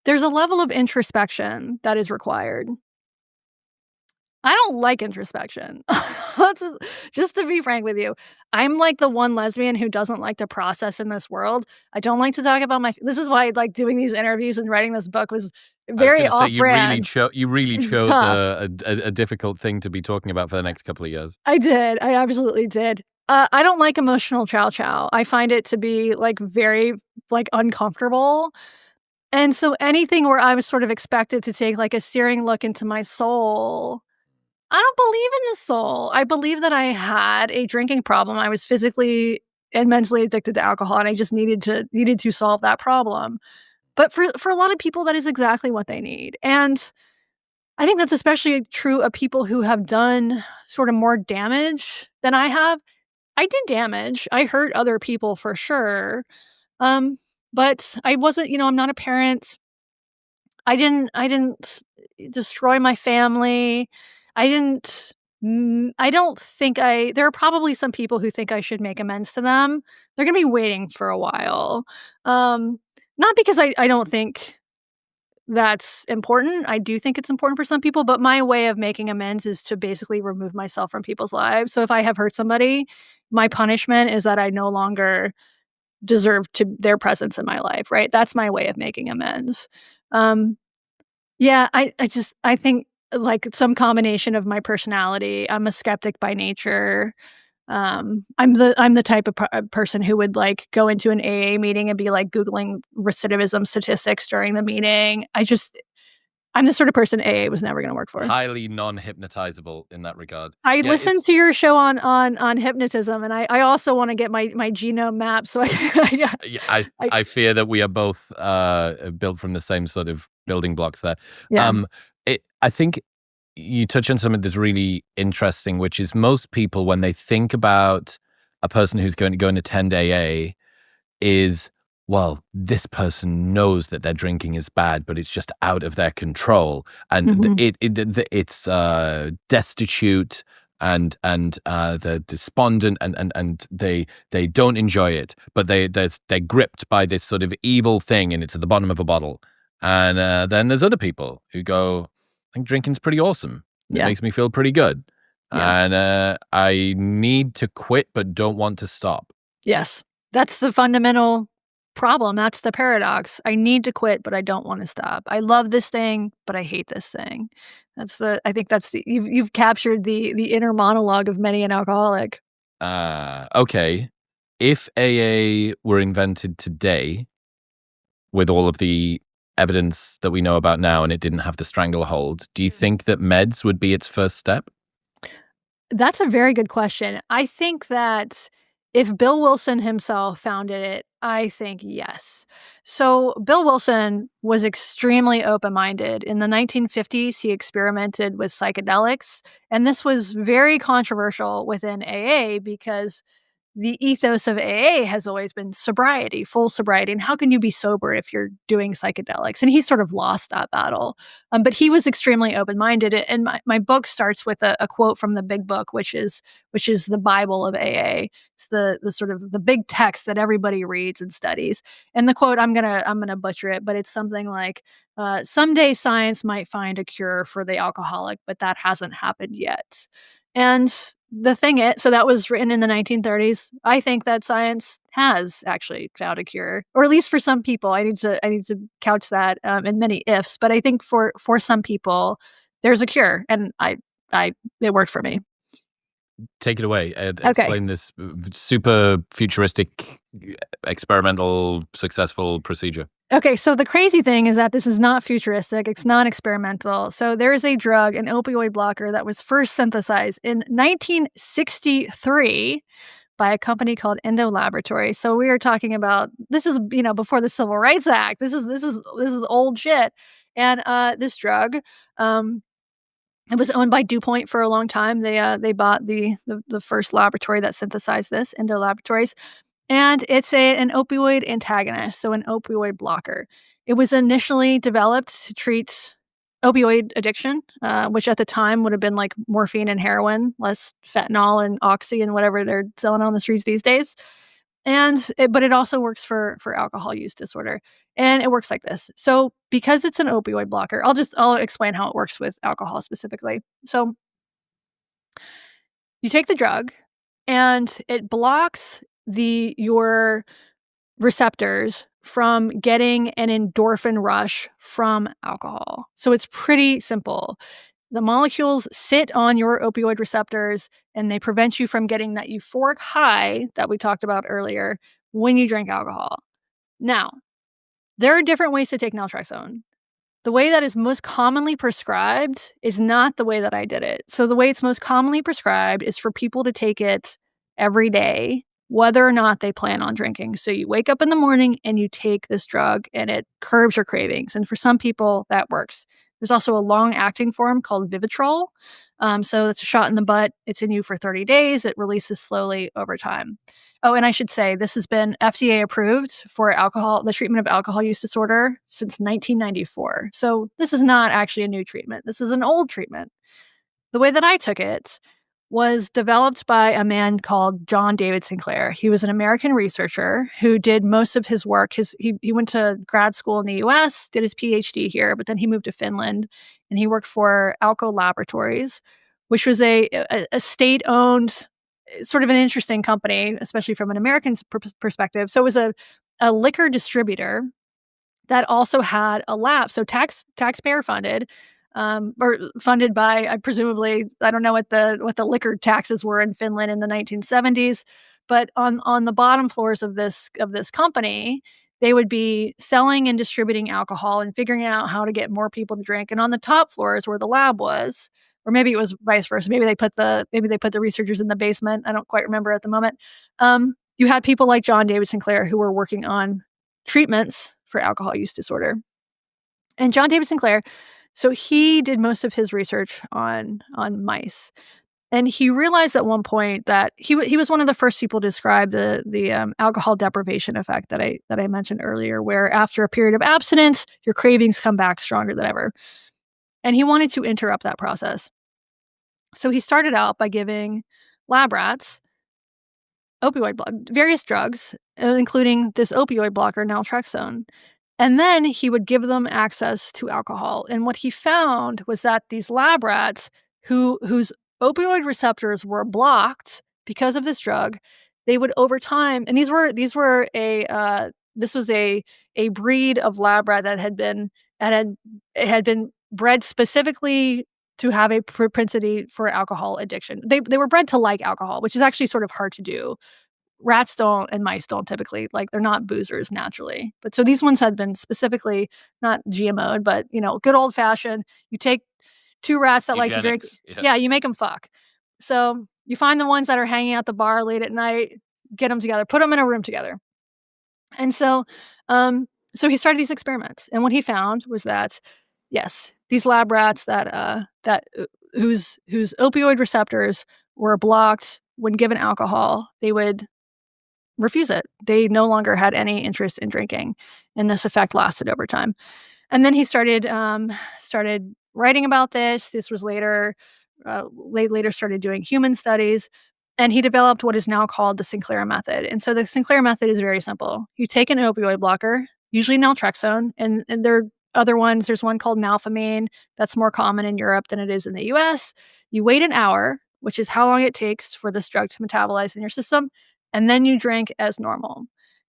there's a level of introspection that is required. I don't like introspection. Let's just to be frank with you, I'm like the one lesbian who doesn't like to process in this world. I don't like to talk about my this is why, like, doing these interviews and writing this book was I was very going to say off-brand. you really It's chose tough. a difficult thing to be talking about for the next couple of years. I did. I absolutely did. I don't like emotional chow chow. I find it to be, like, very, like, uncomfortable. And so anything where I was sort of expected to take, like, a searing look into my soul, I don't believe in the soul. I believe that I had a drinking problem. I was physically and mentally addicted to alcohol, and I just needed to solve that problem. But for a lot of people, that is exactly what they need. And I think that's especially true of people who have done sort of more damage than I have. I did damage. I hurt other people for sure. Um, but I wasn't, I'm not a parent. I didn't destroy my family. I don't think there are probably some people who think I should make amends to them. They're gonna be waiting for a while. Um, Not because I don't think that's important. I do think it's important for some people, but my way of making amends is to basically remove myself from people's lives. So if I have hurt somebody, my punishment is that I no longer deserve to their presence in my life, right? That's my way of making amends. Um, yeah, I think, like, some combination of my personality. I'm a skeptic by nature. I'm the type of person who would, like, go into an AA meeting and be, like, Googling recidivism statistics during the meeting. I'm the sort of person AA was never gonna work for. Highly non-hypnotizable in that regard. I Yeah, listened to your show on hypnotism, and I also wanna get my genome map so I yeah, yeah, I I fear that we are both built from the same sort of building blocks there. yeah. Um, I think you touch on something that's really interesting, which is most people when they think about a person who's going to go and attend AA is, well, this person knows that their drinking is bad, but it's just out of their control, and Mhm. it's destitute and they're despondent and they don't enjoy it, but they're gripped by this sort of evil thing, and it's at the bottom of a bottle. And then there's other people who go, I think drinking's pretty awesome. It Yeah, makes me feel pretty good, yeah. and I need to quit, but don't want to stop. Yes. That's the fundamental problem, that's the paradox. I need to quit, but I don't wanna stop. I love this thing, but I hate this thing. I think that's you've captured the inner monologue of many an alcoholic. Okay. If AA were invented today with all of the evidence that we know about now and it didn't have the stranglehold, do you think that meds would be its first step? That's a very good question. I think that if Bill Wilson himself founded it, I think yes. So, Bill Wilson was extremely open-minded. In the 1950s, he experimented with psychedelics, and this was very controversial within AA because the ethos of AA has always been sobriety, full sobriety, and how can you be sober if you're doing psychedelics? And he sort of lost that battle. But he was extremely open-minded, and my book starts with a quote from the Big Book, which is the Bible of AA. It's the sort of the big text that everybody reads and studies. And the quote, I'm gonna butcher it, but it's something like, "Someday science might find a cure for the alcoholic, but that hasn't happened yet." And the thing is so that was written in the 1930s. I think that science has actually found a cure, or at least for some people. I need to couch that, in many ifs, but I think for some people, there's a cure, and I it worked for me. Take it away. Okay. Explain this super futuristic, experimental, successful procedure. Okay, so the crazy thing is that this is not futuristic, it's not experimental. So there is a drug, an opioid blocker, that was first synthesized in 1963 by a company called Endo Laboratories. So we are talking about this is, before the Civil Rights Act. This is old shit. And this drug, um, it was owned by DuPont for a long time. They bought the first laboratory that synthesized this, Endo Laboratories. And it's an opioid antagonist, so an opioid blocker. It was initially developed to treat opioid addiction, which at the time would have been like morphine and heroin, less fentanyl and oxy and whatever they're selling on the streets these days. But it also works for alcohol use disorder, and it works like this. So because it's an opioid blocker, I'll explain how it works with alcohol specifically. So you take the drug, and it blocks your receptors from getting an endorphin rush from alcohol. So it's pretty simple. The molecules sit on your opioid receptors and they prevent you from getting that euphoric high that we talked about earlier when you drink alcohol. Now, there are different ways to take naltrexone. The way that is most commonly prescribed is not the way that I did it. So the way it's most commonly prescribed is for people to take it every day, whether or not they plan on drinking. So you wake up in the morning and you take this drug and it curbs your cravings. And for some people, that works. There's also a long-acting form called Vivitrol. So it's a shot in the butt. It's in you for 30 days. It releases slowly over time. Oh, and I should say this has been FDA approved for the treatment of alcohol use disorder since 1994. So this is not actually a new treatment. This is an old treatment. The way that I took it was developed by a man called John David Sinclair. He was an American researcher who did most of his work. He went to grad school in the US, did his PhD here, but then he moved to Finland and he worked for Alco Laboratories, which was a state-owned, sort of an interesting company, especially from an American perspective. So it was a liquor distributor that also had a lab, so taxpayer funded, or funded by, presumably, I don't know what the liquor taxes were in Finland in the 1970s, but on the bottom floors of this company, they would be selling and distributing alcohol and figuring out how to get more people to drink. And on the top floors where the lab was, or maybe it was vice versa, maybe they put the researchers in the basement. I don't quite remember at the moment. You had people like John David Sinclair who were working on treatments for alcohol use disorder. And John David Sinclair, so he did most of his research on mice. And he realized at one point that he was one of the first people to describe the alcohol deprivation effect that I mentioned earlier, where after a period of abstinence, your cravings come back stronger than ever. And he wanted to interrupt that process. So he started out by giving lab rats various drugs, including this opioid blocker, naltrexone. And then he would give them access to alcohol. And what he found was that these lab rats whose opioid receptors were blocked because of this drug, they would over time, and this was a breed of lab rat that had been bred specifically to have a propensity for alcohol addiction. They were bred to like alcohol, which is actually sort of hard to do. Rats don't and mice don't typically, like, they're not boozers naturally. But so these ones had been specifically not GMO'd, but, good old fashioned. You take two rats that like to drink. Eugenics. Yeah. Yeah, you make them fuck. So you find the ones that are hanging out the bar late at night, get them together, put them in a room together. And so he started these experiments. And what he found was that, yes, these lab rats whose opioid receptors were blocked when given alcohol, they would refuse it. They no longer had any interest in drinking, and this effect lasted over time. And then he started writing about this. This was later started doing human studies, and he developed what is now called the Sinclair method. And so the Sinclair method is very simple. You take an opioid blocker, usually naltrexone, and there are other ones. There's one called nalphamine that's more common in Europe than it is in the US. You wait an hour, which is how long it takes for this drug to metabolize in your system, and then you drink as normal.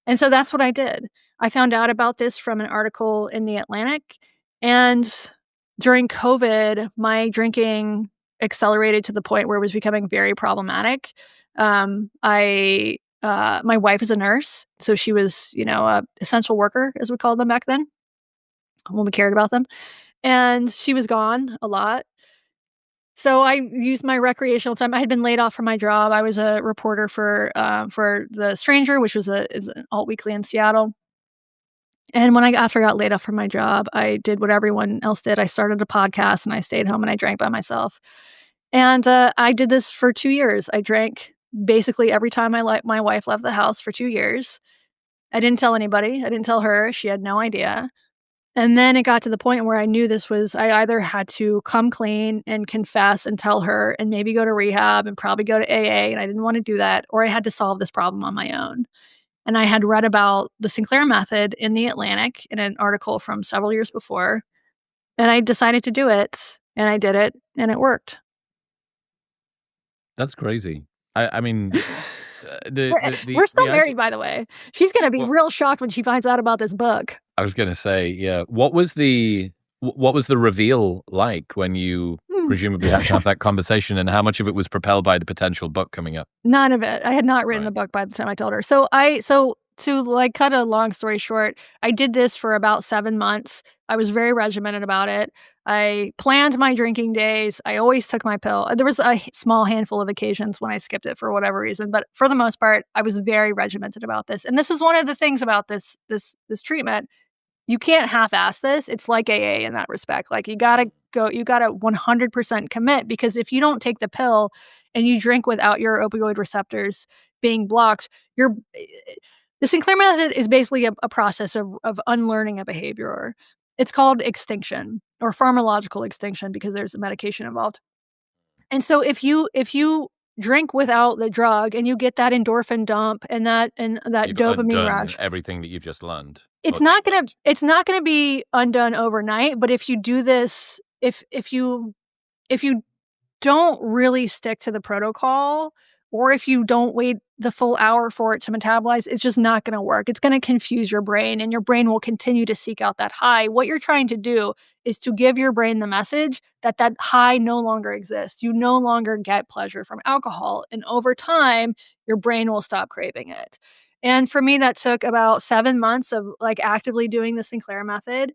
And so that's what I did. I found out about this from an article in The Atlantic, and during COVID, my drinking accelerated to the point where it was becoming very problematic. I my wife is a nurse, so she was, a essential worker, as we called them back then, when we cared about them, and she was gone a lot. So I used my recreational time. I had been laid off from my job. I was a reporter for The Stranger, which is an alt weekly in Seattle. And after I got laid off from my job, I did what everyone else did. I started a podcast and I stayed home and I drank by myself. And I did this for 2 years. I drank basically every time my wife left the house for 2 years. I didn't tell anybody. I didn't tell her. She had no idea. And then it got to the point where I knew I either had to come clean and confess and tell her and maybe go to rehab and probably go to AA, and I didn't wanna do that, or I had to solve this problem on my own. And I had read about the Sinclair method in The Atlantic in an article from several years before, and I decided to do it, and I did it, and it worked. That's crazy. I mean, We're the still idea. married, by the way. She's gonna be Well, real shocked when she finds out about this book. I was gonna say, yeah. What was the reveal like when you Hmm. presumably had to have that conversation, and how much of it was propelled by the potential book coming up? None of it. I had not written Right. the book by the time I told her. So to, like, cut a long story short, I did this for about 7 months. I was very regimented about it. I planned my drinking days. I always took my pill. There was a small handful of occasions when I skipped it for whatever reason, but for the most part, I was very regimented about this. And this is one of the things about this treatment. You can't half-ass this. It's like AA in that respect. Like, you gotta 100% commit, because if you don't take the pill and you drink without your opioid receptors being blocked, you're the Sinclair method is basically a process of unlearning a behavior. It's called extinction or pharmacological extinction because there's a medication involved. And so if you drink without the drug and you get that endorphin dump and that You've dopamine undone rush, everything that you've just learned it's or not gonna developed. it's not gonna be undone overnight, but if you do this, if you don't really stick to the protocol, or if you don't wait the full hour for it to metabolize, it's just not gonna work. It's gonna confuse your brain, and your brain will continue to seek out that high. What you're trying to do is to give your brain the message that that high no longer exists. You no longer get pleasure from alcohol, and over time, your brain will stop craving it. And for me, that took about 7 months of, like, actively doing the Sinclair method,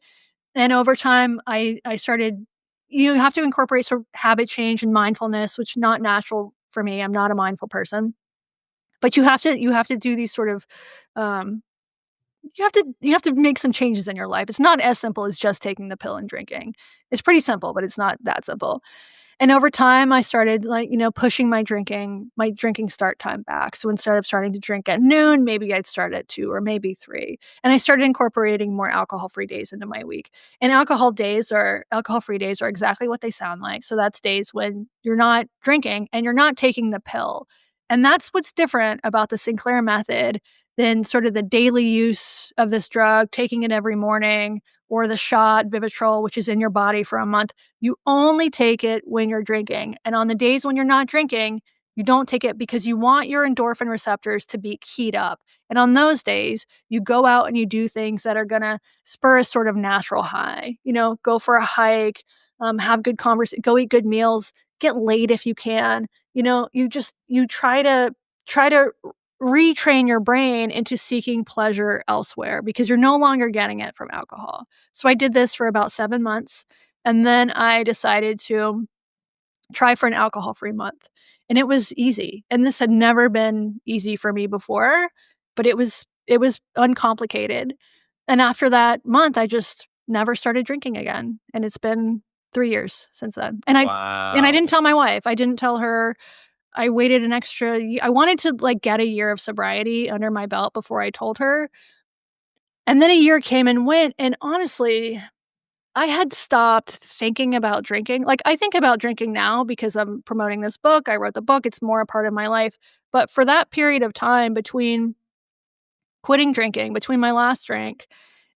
and over time, I started you have to incorporate sort of habit change and mindfulness, which not natural for me. I'm not a mindful person. But you have to do these sort of, um you have to make some changes in your life. It's not as simple as just taking the pill and drinking. It's pretty simple, but it's not that simple. And over time, I started, like, pushing my drinking start time back. So instead of starting to drink at noon, maybe I'd start at 2 or maybe 3. And I started incorporating more alcohol-free days into my week. And alcohol-free days are exactly what they sound like. So that's days when you're not drinking and you're not taking the pill. And that's what's different about the Sinclair method than sort of the daily use of this drug, taking it every morning, or the shot Vivitrol, which is in your body for a month. You only take it when you're drinking, and on the days when you're not drinking, you don't take it because you want your endorphin receptors to be keyed up, and on those days, you go out and you do things that are gonna spur a sort of natural high, go for a hike, have good go eat good meals, get laid if you can, you try to retrain your brain into seeking pleasure elsewhere because you're no longer getting it from alcohol. So I did this for about 7 months, and then I decided to try for an alcohol-free month, and it was easy, and this had never been easy for me before, but it was uncomplicated, and after that month, I just never started drinking again, and it's been 3 years since then, and I didn't Wow. tell my wife. I didn't tell her. I waited an extra I wanted to, like, get a year of sobriety under my belt before I told her, and then a year came and went, and honestly, I had stopped thinking about drinking. Like, I think about drinking now because I'm promoting this book, I wrote the book, it's more a part of my life, but for that period of time between quitting drinking, between my last drink,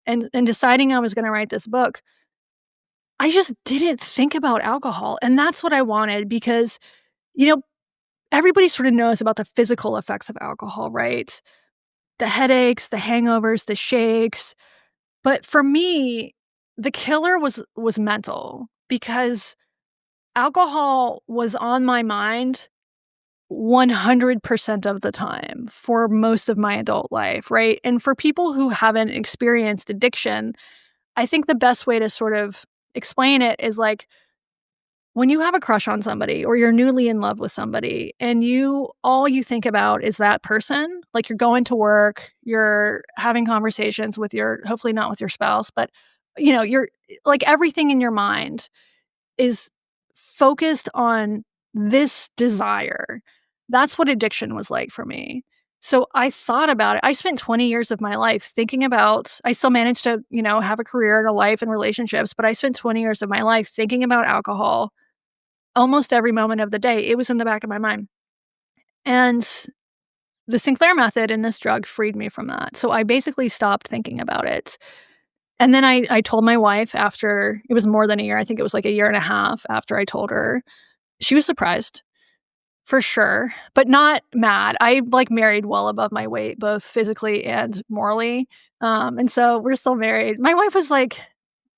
and deciding I was gonna write this book, I just didn't think about alcohol, and that's what I wanted because, you know, everybody sort of knows about the physical effects of alcohol, right? The headaches, the hangovers, the shakes. But for me, the killer was mental because alcohol was on my mind 100% of the time for most of my adult life, right? And for people who haven't experienced addiction, I think the best way to sort of explain it is like when you have a crush on somebody or you're newly in love with somebody and all you think about is that person, like you're going to work, you're having conversations with your hopefully not with your spouse, but you're like everything in your mind is focused on this desire. That's what addiction was like for me. So I thought about it. I spent 20 years of my life thinking about I still managed to, have a career and a life and relationships, but I spent 20 years of my life thinking about alcohol almost every moment of the day. It was in the back of my mind. And the Sinclair method and this drug freed me from that. So I basically stopped thinking about it. And then I told my wife after it was more than a year, I think it was like a year and a half after I told her. She was surprised, for sure, but not mad. I, like, married well above my weight, both physically and morally, and so we're still married. My wife was, like,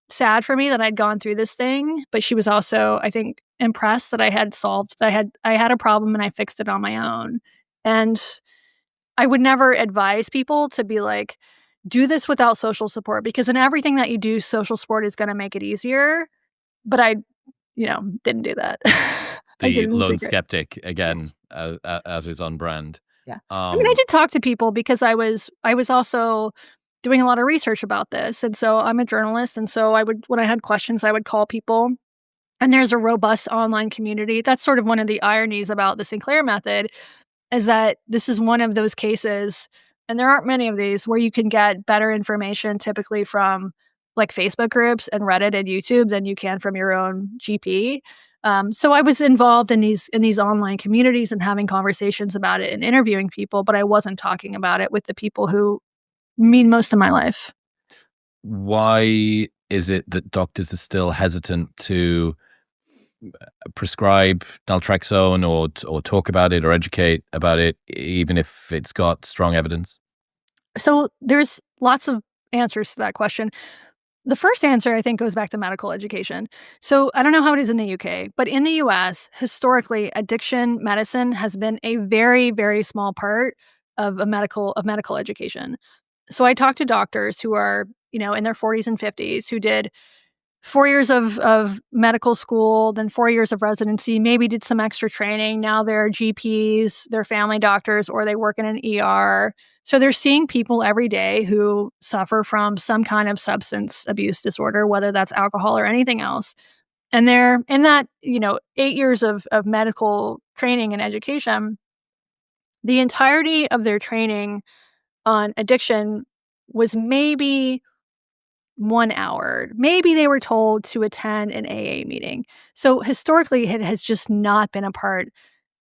sad for me that I'd gone through this thing, but she was also, I think, impressed that I had solved I had a problem and I fixed it on my own, and I would never advise people to be like, "Do this without social support," because in everything that you do, social support is gonna make it easier, but I, didn't do that. I did The it in lone secret. skeptic again, Yes. as is on brand. Yeah. I mean, I Um, did talk to people because I was also doing a lot of research about this, and so I'm a journalist, and so I would when I had questions, I would call people, and there's a robust online community. That's sort of one of the ironies about the Sinclair method is that this is one of those cases, and there aren't many of these, where you can get better information typically from, like, Facebook groups and Reddit and YouTube than you can from your own GP. So I was involved in these online communities and having conversations about it and interviewing people, but I wasn't talking about it with the people who mean most of my life. why is it that doctors are still hesitant to prescribe naltrexone or talk about it or educate about it, even if it's got strong evidence? So there's lots of answers to that question. The first answer, I think, goes back to medical education. So I don't know how it is in the UK, but in the US, historically, addiction medicine has been a very, very small part of medical education. So I talked to doctors who are, in their 40s and 50s who did 4 years of medical school, then 4 years of residency, maybe did some extra training. Now they're GPs, they're family doctors, or they work in an ER. So they're seeing people every day who suffer from some kind of substance abuse disorder, whether that's alcohol or anything else. And they're in that, 8 years of medical training and education, the entirety of their training on addiction was maybe 1 hour. Maybe they were told to attend an AA meeting. So historically, it has just not been a part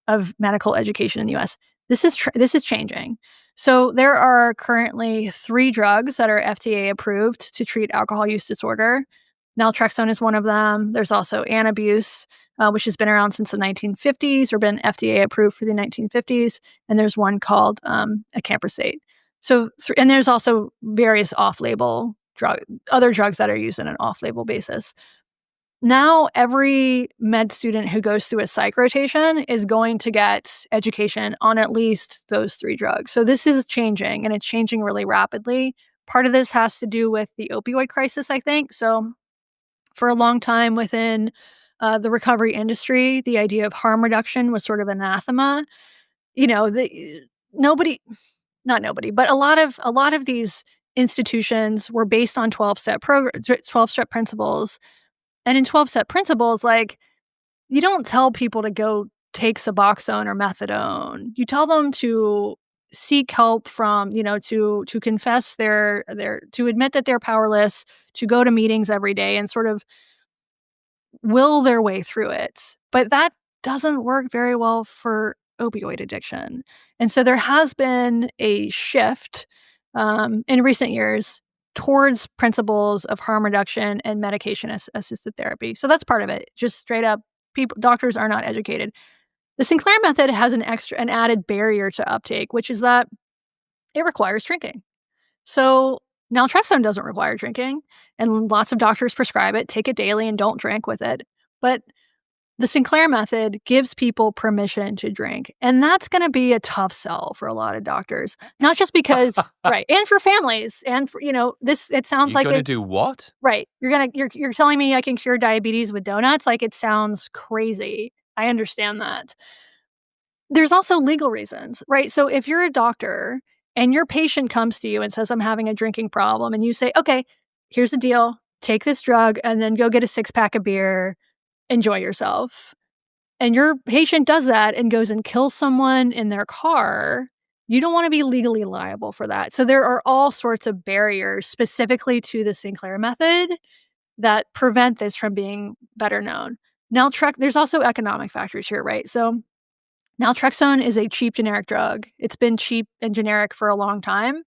of medical education in the US. This is changing. So there are currently 3 drugs that are FDA approved to treat alcohol use disorder. Naltrexone is one of them. There's also Antabuse, which has been around since the 1950s or been FDA approved for the 1950s, and there's one called, acamprosate. So and there's also various off-label other drugs that are used on an off-label basis. Now, every med student who goes through a psych rotation is going to get education on at least those 3 drugs. So this is changing, and it's changing really rapidly. Part of this has to do with the opioid crisis, I think. So for a long time within the recovery industry, the idea of harm reduction was sort of anathema. Nobody, not nobody, but a lot of these institutions were based on 12-step principles, and in 12-step principles, like, you don't tell people to go take Suboxone or methadone. You tell them to seek help from, to confess their to admit that they're powerless, to go to meetings every day and sort of will their way through it. But that doesn't work very well for opioid addiction. And so there has been a shift in recent years towards principles of harm reduction and medication assisted therapy. So that's part of it. Just straight up, doctors are not educated. The Sinclair method has an added barrier to uptake, which is that it requires drinking. So naltrexone doesn't require drinking, and lots of doctors prescribe it, take it daily, and don't drink with it. But The Sinclair method gives people permission to drink, and that's gonna be a tough sell for a lot of doctors. Not just because right, and for families, and for this it sounds You're like gonna it do what? right. You're telling me I can cure diabetes with donuts? Like, it sounds crazy. I understand that. There's also legal reasons, right? So if you're a doctor and your patient comes to you and says, "I'm having a drinking problem," and you say, "Okay, here's the deal. Take this drug and then go get a six-pack of beer. Enjoy yourself." And your patient does that and goes and kills someone in their car, you don't wanna be legally liable for that. So there are all sorts of barriers specifically to the Sinclair method that prevent this from being better known. There's also economic factors here, right? So naltrexone is a cheap generic drug. It's been cheap and generic for a long time,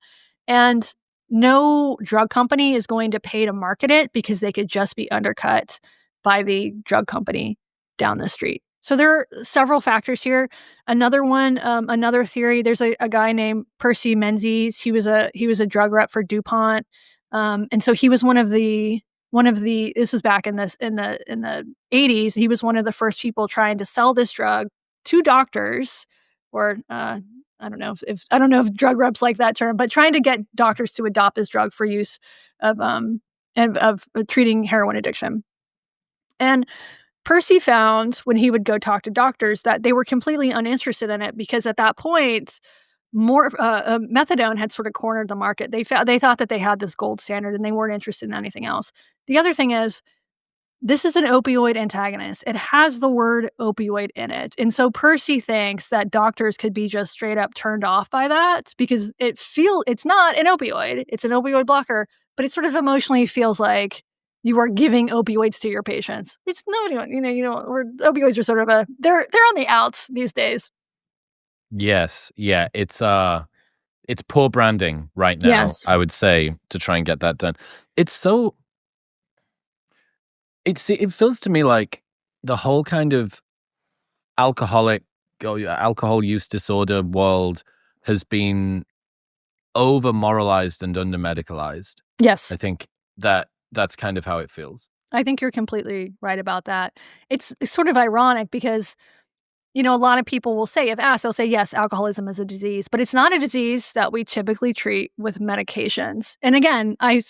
and no drug company is going to pay to market it because they could just be undercut by the drug company down the street. So there are several factors here. Another one, another theory. There's a guy named Percy Menzies. He was a drug rep for DuPont, and so he was one of the. This was back in the 80s. He was one of the first people trying to sell this drug to doctors, or I don't know if drug reps like that term, but trying to get doctors to adopt this drug for use of treating heroin addiction. And Percy found when he would go talk to doctors that they were completely uninterested in it because at that point, more methadone had sort of cornered the market. They thought that they had this gold standard and they weren't interested in anything else. The other thing is this is an opioid antagonist. It has the word opioid in it. And so Percy thinks that doctors could be just straight up turned off by that because it's not an opioid. It's an opioid blocker, but it sort of emotionally feels like you are giving opioids to your patients. It's no, opioids are sort of they're on the outs these days. Yes. Yeah. It's poor branding right now, Yes. I would say, to try and get that done. It feels to me like the whole kind of alcohol use disorder world has been over moralized and under medicalized. Yes. I think that's kind of how it feels. I think you're completely right about that. It's sort of ironic because a lot of people will say, if asked, they'll say, yes, alcoholism is a disease, but it's not a disease that we typically treat with medications. And again, I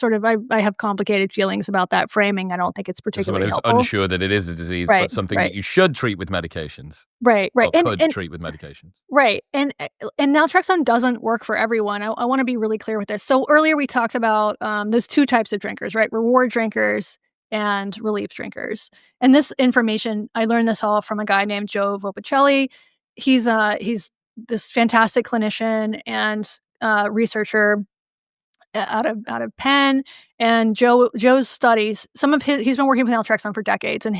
have complicated feelings about that framing. I don't think it's For someone particularly who's helpful. unsure that it is a disease, but Right, something right, that you should treat with medications right, right, or could treat with medications. right, and naltrexone doesn't work for everyone. I want to be really clear with this. So earlier we talked about those two types of drinkers, right? Reward drinkers and relief drinkers. And this information, I learned this all from a guy named Joe Vopicelli. He's this fantastic clinician and researcher out of Penn. And Joe's studies, he's been working with naltrexone for decades, and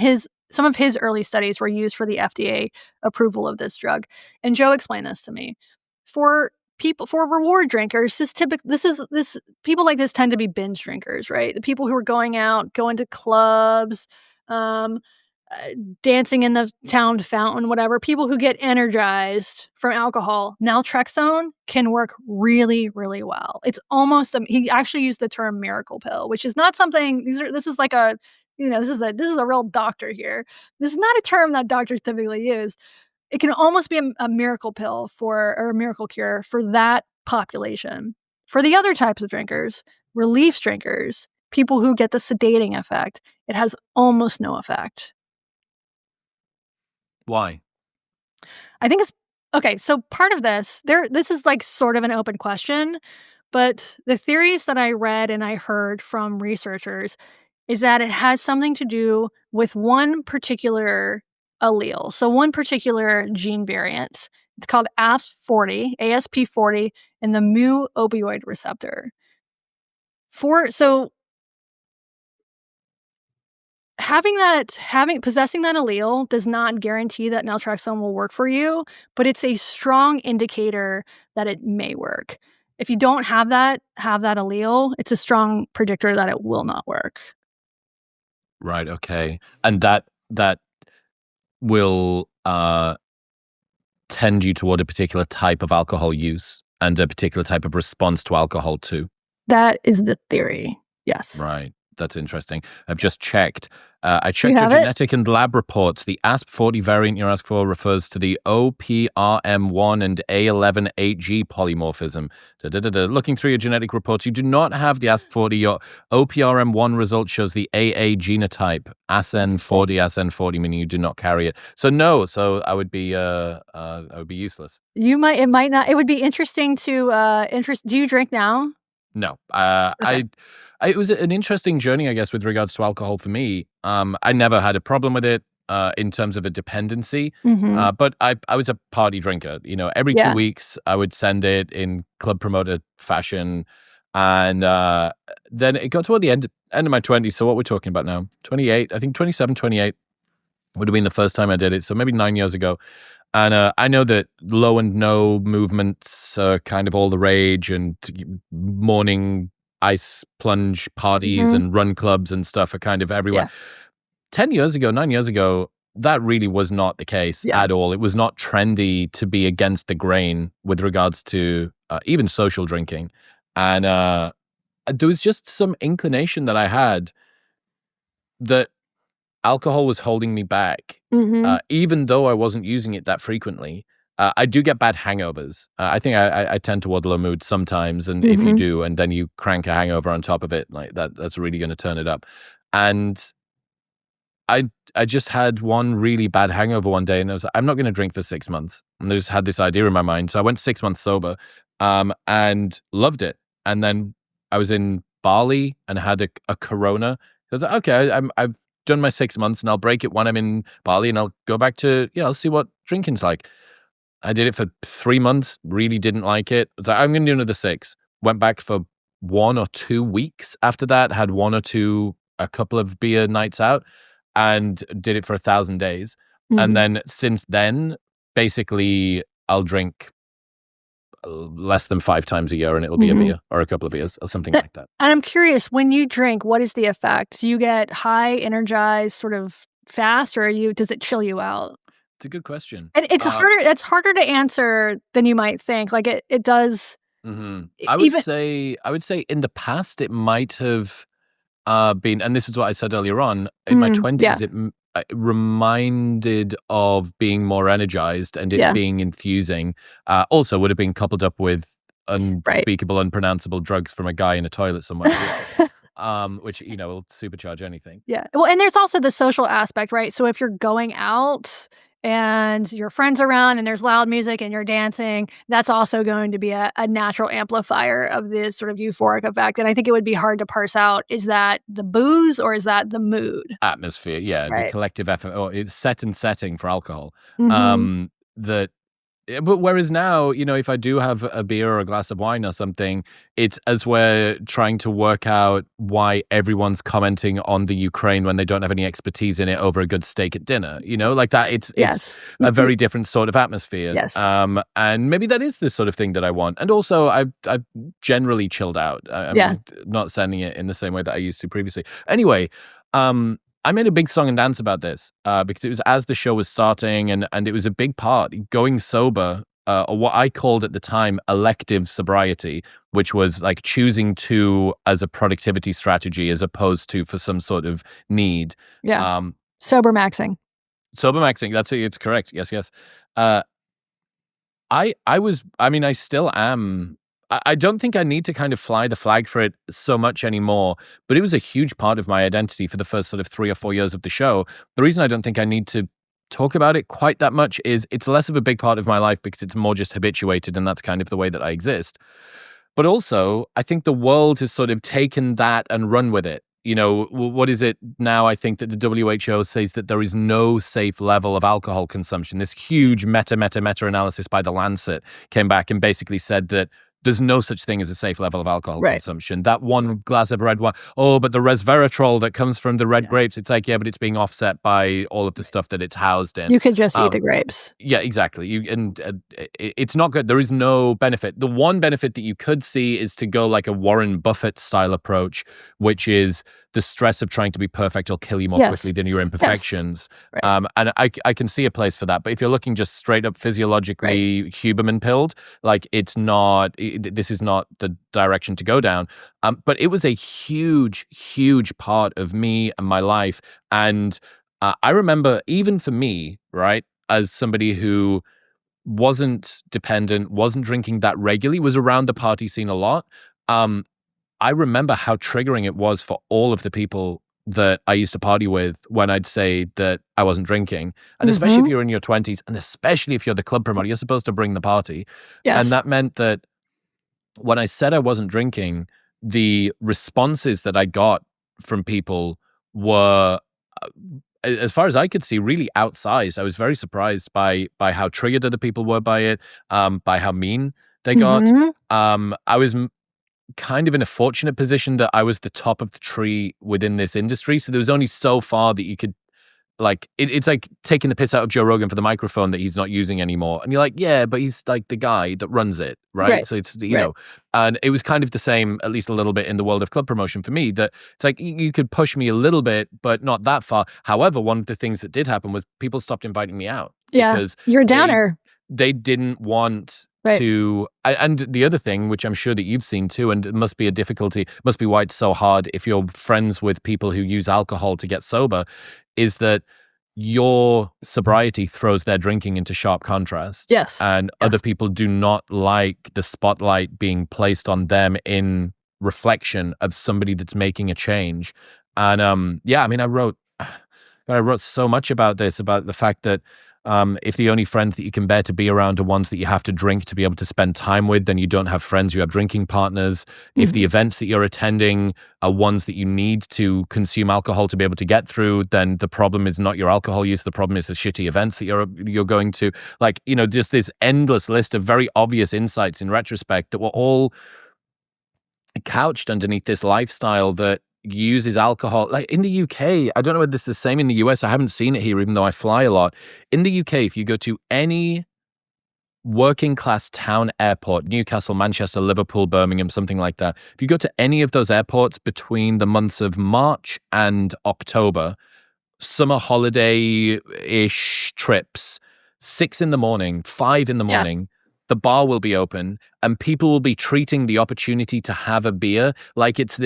some of his early studies were used for the FDA approval of this drug. And Joe explained this to me. For reward drinkers, people like this tend to be binge drinkers, right? The people who are going to clubs, um, dancing in the town fountain, whatever. People who get energized from alcohol. Naltrexone can work really, really well. It's almost he actually used the term miracle pill, which is not something. This is like a this is a real doctor here. This is not a term that doctors typically use. It can almost be a miracle pill or a miracle cure for that population. For the other types of drinkers, relief drinkers, people who get the sedating effect, it has almost no effect. Why? I think it's okay. So part of this is like sort of an open question, but the theories that I read and I heard from researchers is that it has something to do with one particular allele. So one particular gene variant. It's called ASP40, and the mu opioid receptor. So possessing that allele does not guarantee that naltrexone will work for you, but it's a strong indicator that it may work. If you don't have that allele, it's a strong predictor that it will not work. Right. Okay. And that will tend you toward a particular type of alcohol use and a particular type of response to alcohol too. That is the theory. Yes. Right. That's interesting. I've just checked. I You checked your have it? genetic and lab reports. The ASP40 variant you're asked for refers to the OPRM1 and A11-8G polymorphism. Looking through your genetic reports, you do not have the ASP40. Your OPRM1 result shows the AA genotype, ASN40, ASN40, meaning you do not carry it. So no, so I would be useless. It might not. It would be interesting to do you drink now? No, Okay. it was an interesting journey, I guess, with regards to alcohol for me. I never had a problem with it in terms of a dependency, Mhm. but I was a party drinker. You know, every 2 Yeah. weeks I would send it in club promoter fashion, and then it got toward the end of my 20s. So what we're talking about now, 28, I think 27, 28 would have been the first time I did it. So maybe 9 years ago. And I know that low and no movements are kind of all the rage, and morning ice plunge parties Mhm. and run clubs and stuff are kind of everywhere. Yeah. 10 years ago, 9 years ago, that really was not the case Yeah. at all. It was not trendy to be against the grain with regards to even social drinking. And there was just some inclination that I had that alcohol was holding me back, Mhm. even though I wasn't using it that frequently. I do get bad hangovers. I think I tend toward low mood sometimes, and if you Mhm. do, and then you crank a hangover on top of it, like that's really going to turn it up. And I I just had one really bad hangover one day, and I was like, I'm not going to drink for 6 months. And I just had this idea in my mind, so I went 6 months sober, and loved it. And then I was in Bali and had a Corona. I was like, okay, I've done my 6 months, and I'll break it when I'm in Bali, and I'll go back to I'll see what drinking's like. I did it for 3 months, really didn't like it. I was like, I'm going to do another 6. Went back for 1 or 2 weeks after that, had a couple of beer nights out, and did it for 1,000 days. And Mhm. then since then, basically, I'll drink less than 5 times a year, and it'll be a Mhm. beer or a couple of beers or something Th like that. And I'm curious, when you drink, what is the effect? Do you get high, energized, sort of fast, or does it chill you out? It's a good question. And it's harder to answer than you might think, like, it does Mhm. e even I would say in the past it might have been, and this is what I said earlier on, in my yeah, 20s, it reminded of being more energized and it yeah, being enthusing. Also would have been coupled up with right. unspeakable, unpronounceable drugs from a guy in a toilet somewhere as well, which, will supercharge anything. Yeah. Well, and there's also the social aspect, right? So if you're going out and your friends around and there's loud music and you're dancing, that's also going to be a natural amplifier of this sort of euphoric effect. And I think it would be hard to parse out, is that the booze or is that the mood? Atmosphere, yeah, the Right. collective effort, or it's set and setting for alcohol. Mhm. That But whereas now, if I do have a beer or a glass of wine or something, it's as we're trying to work out why everyone's commenting on the Ukraine when they don't have any expertise in it over a good steak at dinner, like that. It's Yes. a very different sort of atmosphere. Yes. And maybe that is the sort of thing that I want. And also, I've generally chilled out. Yeah. I'm not sending it in the same way that I used to previously. Anyway, I made a big song and dance about this because it was as the show was starting, and it was a big part going sober, or what I called at the time elective sobriety, which was like choosing to as a productivity strategy as opposed to for some sort of need. Yeah. Um, Sober maxing. Sober maxing, that's it. It's correct. Yes, yes. Uh, I mean, I still am. I don't think I need to kind of fly the flag for it so much anymore, but it was a huge part of my identity for the first sort of 3 or 4 years of the show. The reason I don't think I need to talk about it quite that much is it's less of a big part of my life because it's more just habituated, and that's kind of the way that I exist. But also, I think the world has sort of taken that and run with it. What is it now? I think that the WHO says that there is no safe level of alcohol consumption. This huge meta analysis by the Lancet came back and basically said that there's no such thing as a safe level of alcohol Right. consumption. That one glass of red wine, oh, but the resveratrol that comes from the red Yeah. grapes, it's like, yeah, but it's being offset by all of the stuff that it's housed in. You could just eat Um, the grapes. yeah, exactly. It's not good. There is no benefit. The one benefit that you could see is to go like a Warren Buffett style approach, which is the stress of trying to be perfect will kill you more quickly Yes. than your Yes. imperfections. Right. And I can see a place for that. But if you're looking just straight up Right. physiologically Huberman pilled, like this is not the direction to go down. But it was a huge, huge part of me and my life. And I remember, even for me, right, as somebody who wasn't dependent, wasn't drinking that regularly, was around the party scene a lot. Um, I remember how triggering it was for all of the people that I used to party with when I'd say that I wasn't drinking. And especially if Mhm. you're in your 20s, and especially if you're the club promoter, you're supposed to bring the party. And Yes. that meant that when I said I wasn't drinking, the responses that I got from people were, as far as I could see, really outsized. I was very surprised by how triggered other people were by it, by how mean they got. Mhm. I was kind of in a fortunate position that I was the top of the tree within this industry, so there was only so far that you could, like, it's like taking the piss out of Joe Rogan for the microphone that he's not using anymore. And you're like, yeah, but he's like the guy that runs it, right? Right. So it's, Right. and it was kind of the same, at least a little bit, in the world of club promotion for me, that it's like you could push me a little bit, but not that far. However, one of the things that did happen was people stopped inviting me out Yeah. because You're a they downer. they didn't want Right. to. And the other thing, which I'm sure that you've seen too, and it must be a difficulty, must be why it's so hard if you're friends with people who use alcohol to get sober, is that your sobriety throws their drinking into sharp contrast. Yes. And other Yes. people do not like the spotlight being placed on them in reflection of somebody that's making a change. And yeah, I mean, I wrote so much about this, about the fact that if the only friends that you can bear to be around are ones that you have to drink to be able to spend time with, then you don't have friends, you have drinking partners. If the Mhm. events that you're attending are ones that you need to consume alcohol to be able to get through, then the problem is not your alcohol use, the problem is the shitty events that you're going to. Like, just this endless list of very obvious insights in retrospect that were all couched underneath this lifestyle that uses alcohol. Like in the UK, I don't know whether this is the same in the US. I haven't seen it here, even though I fly a lot. In the UK, if you go to any working class town airport, Newcastle, Manchester, Liverpool, Birmingham, something like that, if you go to any of those airports between the months of March and October, summer holiday-ish trips, 6 in the morning, 5 in the Yeah. morning, the bar will be open and people will be treating the opportunity to have a beer like it's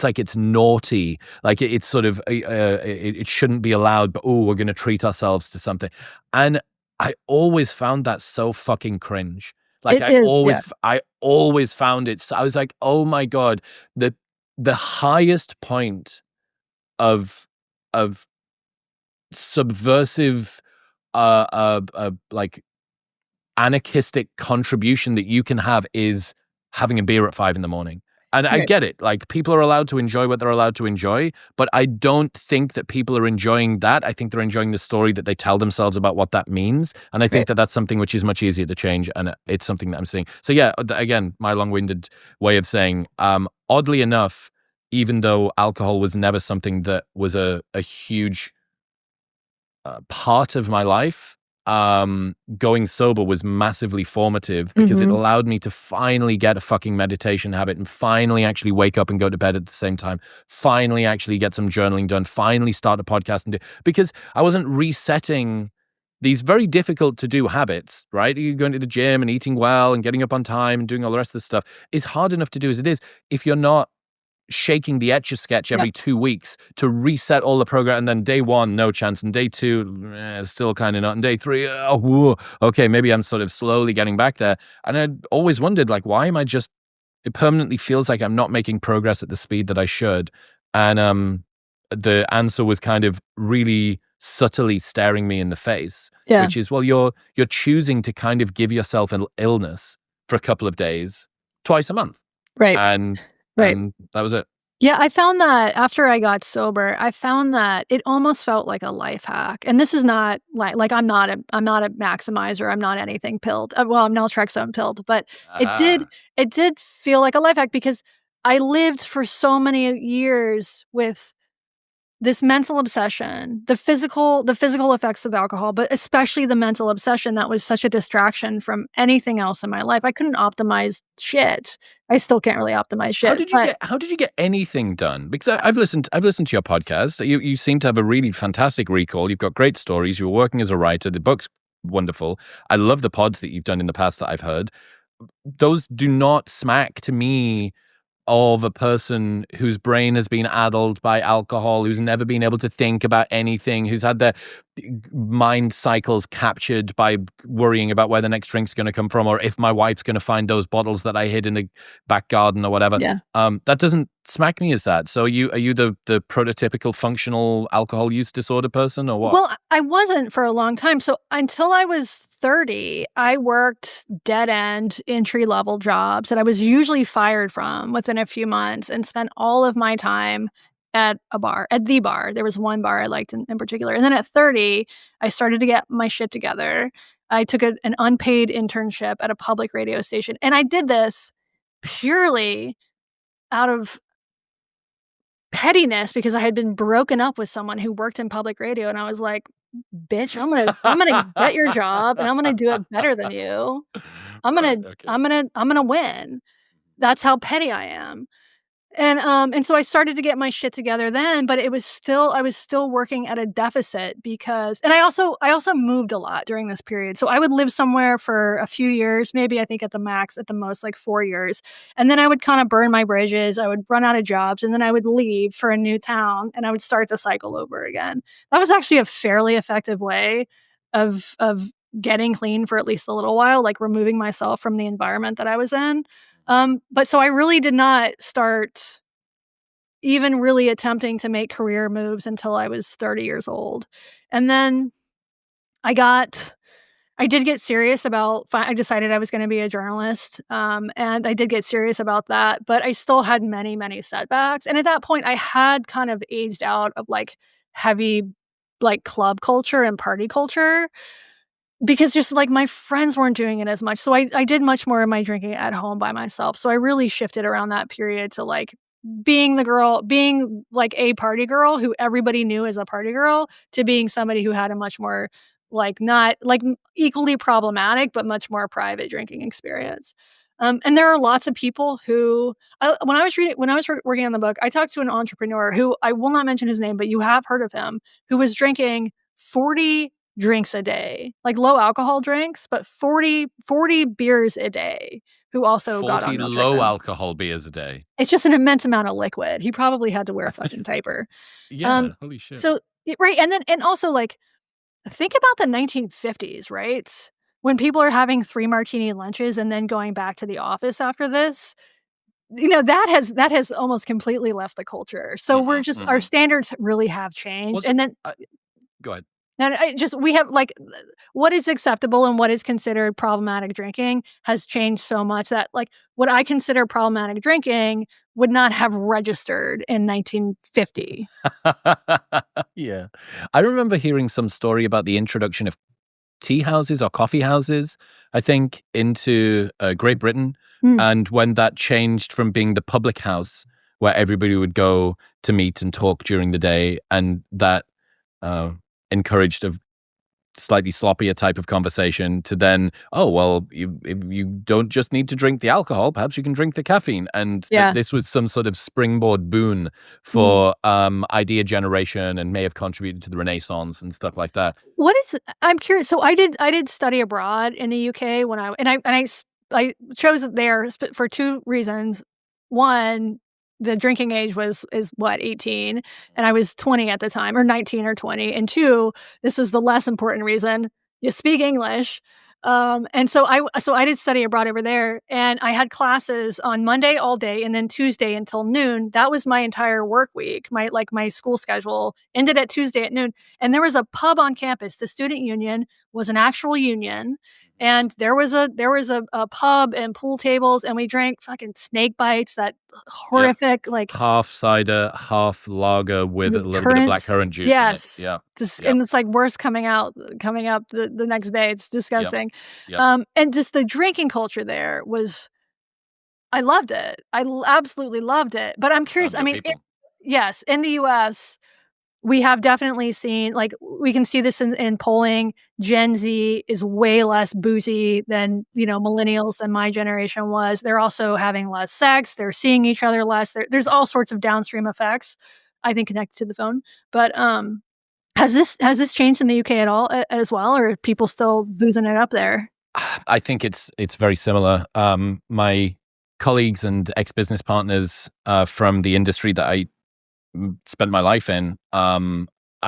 like it's naughty, like it's sort of it shouldn't be allowed, but we're going to treat ourselves to something. And I always found that so fucking cringe. Like It is. Yeah. I always found it. So I was like, oh my God, the highest point of of subversive like anarchistic contribution that you can have is having a beer at 5 in the morning. And I Right. get it, like, people are allowed to enjoy what they're allowed to enjoy, but I don't think that people are enjoying that. I think they're enjoying the story that they tell themselves about what that means, and I think Right. that that's something which is much easier to change, and it's something that I'm seeing. So yeah, again, my long-winded way of saying, oddly enough, even though alcohol was never something that was a huge part of my life, going sober was massively formative because it Mhm. allowed me to finally get a fucking meditation habit and finally actually wake up and go to bed at the same time, finally actually get some journaling done, finally start a podcast because I wasn't resetting these very difficult to do habits, right? You going to the gym and eating well and getting up on time and doing all the rest of the stuff is hard enough to do as it is if you're not shaking the etch a sketch Yeah. every 2 weeks to reset all the program. And then day one, no chance. And day two, still kind of not. And day three, okay, maybe I'm sort of slowly getting back there. And I always wondered, like, why am I just, it permanently feels like I'm not making progress at the speed that I should. And the answer was kind of really subtly staring me in the face, Yeah. which is, well, you're choosing to kind of give yourself an illness for a couple of days, twice a month. Right. And Right. that was it. Yeah, I found that after I got sober, I found that it almost felt like a life hack. And this is not like I'm not a maximizer, I'm not anything pilled. Well, I'm naltrexone pilled, but it did Ah. it did feel like a life hack because I lived for so many years with this mental obsession, the physical effects of alcohol, but especially the mental obsession that was such a distraction from anything else in my life. I couldn't optimize shit. I still can't really optimize shit, but How did you get anything done? Because I've listened to your podcast. You seem to have a really fantastic recall. You've got great stories. You were working as a writer. The book's wonderful. I love the pods that you've done in the past that I've heard. Those do not smack to me of a person whose brain has been addled by alcohol, who's never been able to think about anything, who's had their mind cycles captured by worrying about where the next drink's going to come from, or if my wife's going to find those bottles that I hid in the back garden or whatever. yeah. That doesn't smack me as that. So are you the prototypical functional alcohol use disorder person, or what? Well, I wasn't for a long time. So until I was 30, I worked dead end entry level jobs that I was usually fired from within a few months and spent all of my time at a bar, at the bar. There was one bar I liked in particular. And then at 30, I started to get my shit together. I took an unpaid internship at a public radio station. And I did this purely out of pettiness because I had been broken up with someone who worked in public radio, and I was like, "Bitch, I'm gonna get your job, and I'm gonna do it better than you. I'm gonna Right. Okay. I'm gonna win." That's how petty I am. And so I started to get my shit together then, but I was still working at a deficit because and I also moved a lot during this period. So I would live somewhere for a few years, maybe I think at the max, at the most, like 4 years. And then I would kinda burn my bridges, I would run out of jobs, and then I would leave for a new town, and I would start the cycle over again. That was actually a fairly effective way of getting clean for at least a little while, like removing myself from the environment that I was in. But so I really did not start even really attempting to make career moves until I was 30 years old. And then I got I did get serious about I decided I was gonna be a journalist, and I did get serious about that, but I still had many, many setbacks, and at that point, I had kind of aged out of, like, heavy, like, club culture and party culture because just, like, my friends weren't doing it as much, so I did much more of my drinking at home by myself, so I really shifted around that period to, like, being, like, a party girl who everybody knew as a party girl to being somebody who had a much more, like, not like, equally problematic, but much more private drinking experience. And there are lots of people who when I was working on the book, I talked to an entrepreneur who I will not mention his name, but you have heard of him, who was drinking 40 drinks a day, like low alcohol drinks, but 40 beers a day, who also got 40 on low nutrition. alcohol beers a day. It's just an immense amount of liquid. He probably had to wear a fucking diaper. Um, Yeah, holy shit. so right, and also, like, think about the 1950s, right? When people are having 3 martini lunches and then going back to the office after this, that has almost completely left the culture. So we're Mhm, just our mhm. standards really have changed, Was and then go ahead. and I just we have, like, what is acceptable and what is considered problematic drinking has changed so much that, like, what I consider problematic drinking would not have registered in 1950. Yeah. I remember hearing some story about the introduction of tea houses or coffee houses, I think, into, Great Britain, Mm, and when that changed from being the public house where everybody would go to meet and talk during the day, and that, uh, encouraged a slightly sloppier type of conversation to then, oh, well, you don't just need to drink the alcohol, perhaps you can drink the caffeine. And that yeah. this was some sort of springboard boon Mm. for idea generation and may have contributed to the Renaissance and stuff like that. What is I'm curious. So I did study abroad in the UK when I chose it there for 2 reasons. One, the drinking age is what, 18, and I was 20 at the time, or 19 or 20, and 2, this is the less important reason, you speak English. And so I did study abroad over there, and I had classes on Monday all day and then Tuesday until noon. That was my entire work week. My school schedule ended at Tuesday at noon. And there was a pub on campus. The student union was an actual union, and there was a pub and pool tables, and we drank fucking snake bites, that Yep. horrific, like, Half cider, half lager with a the little bit of black currants. currant juice in it. Yes. Yeah. Just Yep. and it's, like, worse coming up the next day. It's Yep. disgusting. Yep. And just the drinking culture there was I loved it. Absolutely loved it. But I'm curious, Good I mean, people. yes, in the US we have definitely seen, like, we can see this in polling. Gen Z is way less boozy than, millennials and my generation was. They're also having less sex, they're seeing each other less, there's all sorts of downstream effects, I think, connected to the phone. But, has this changed in the UK at all as well, or are people still boozing it up there? I think it's very similar. My colleagues and ex-business partners from the industry that I spent my life in,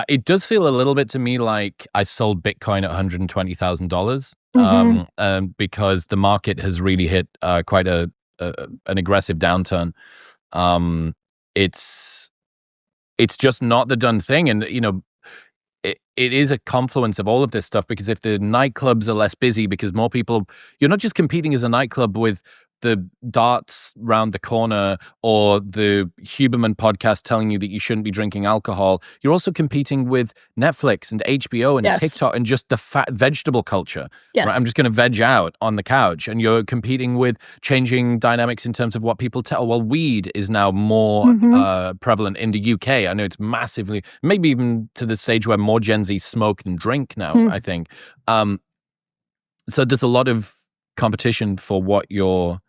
it does feel a little bit to me like I sold Bitcoin at $120,000, Mhm. because the market has really hit quite an aggressive downturn. Um, it's it's just not the done thing, and it is a confluence of all of this stuff, because if the nightclubs are less busy because more people, you're not just competing as a nightclub with the darts round the corner or the Huberman podcast telling you that you shouldn't be drinking alcohol. You're also competing with Netflix and HBO and Yes. TikTok and just the fat vegetable culture, right? I'm Yes. just going to veg out on the couch, and you're competing with changing dynamics in terms of what people tell. Well, weed is now more Mhm. prevalent in the UK. I know it's massively, maybe even to the stage where more Gen Z smoke than drink now, Hmm. I think. So there's a lot of competition for what your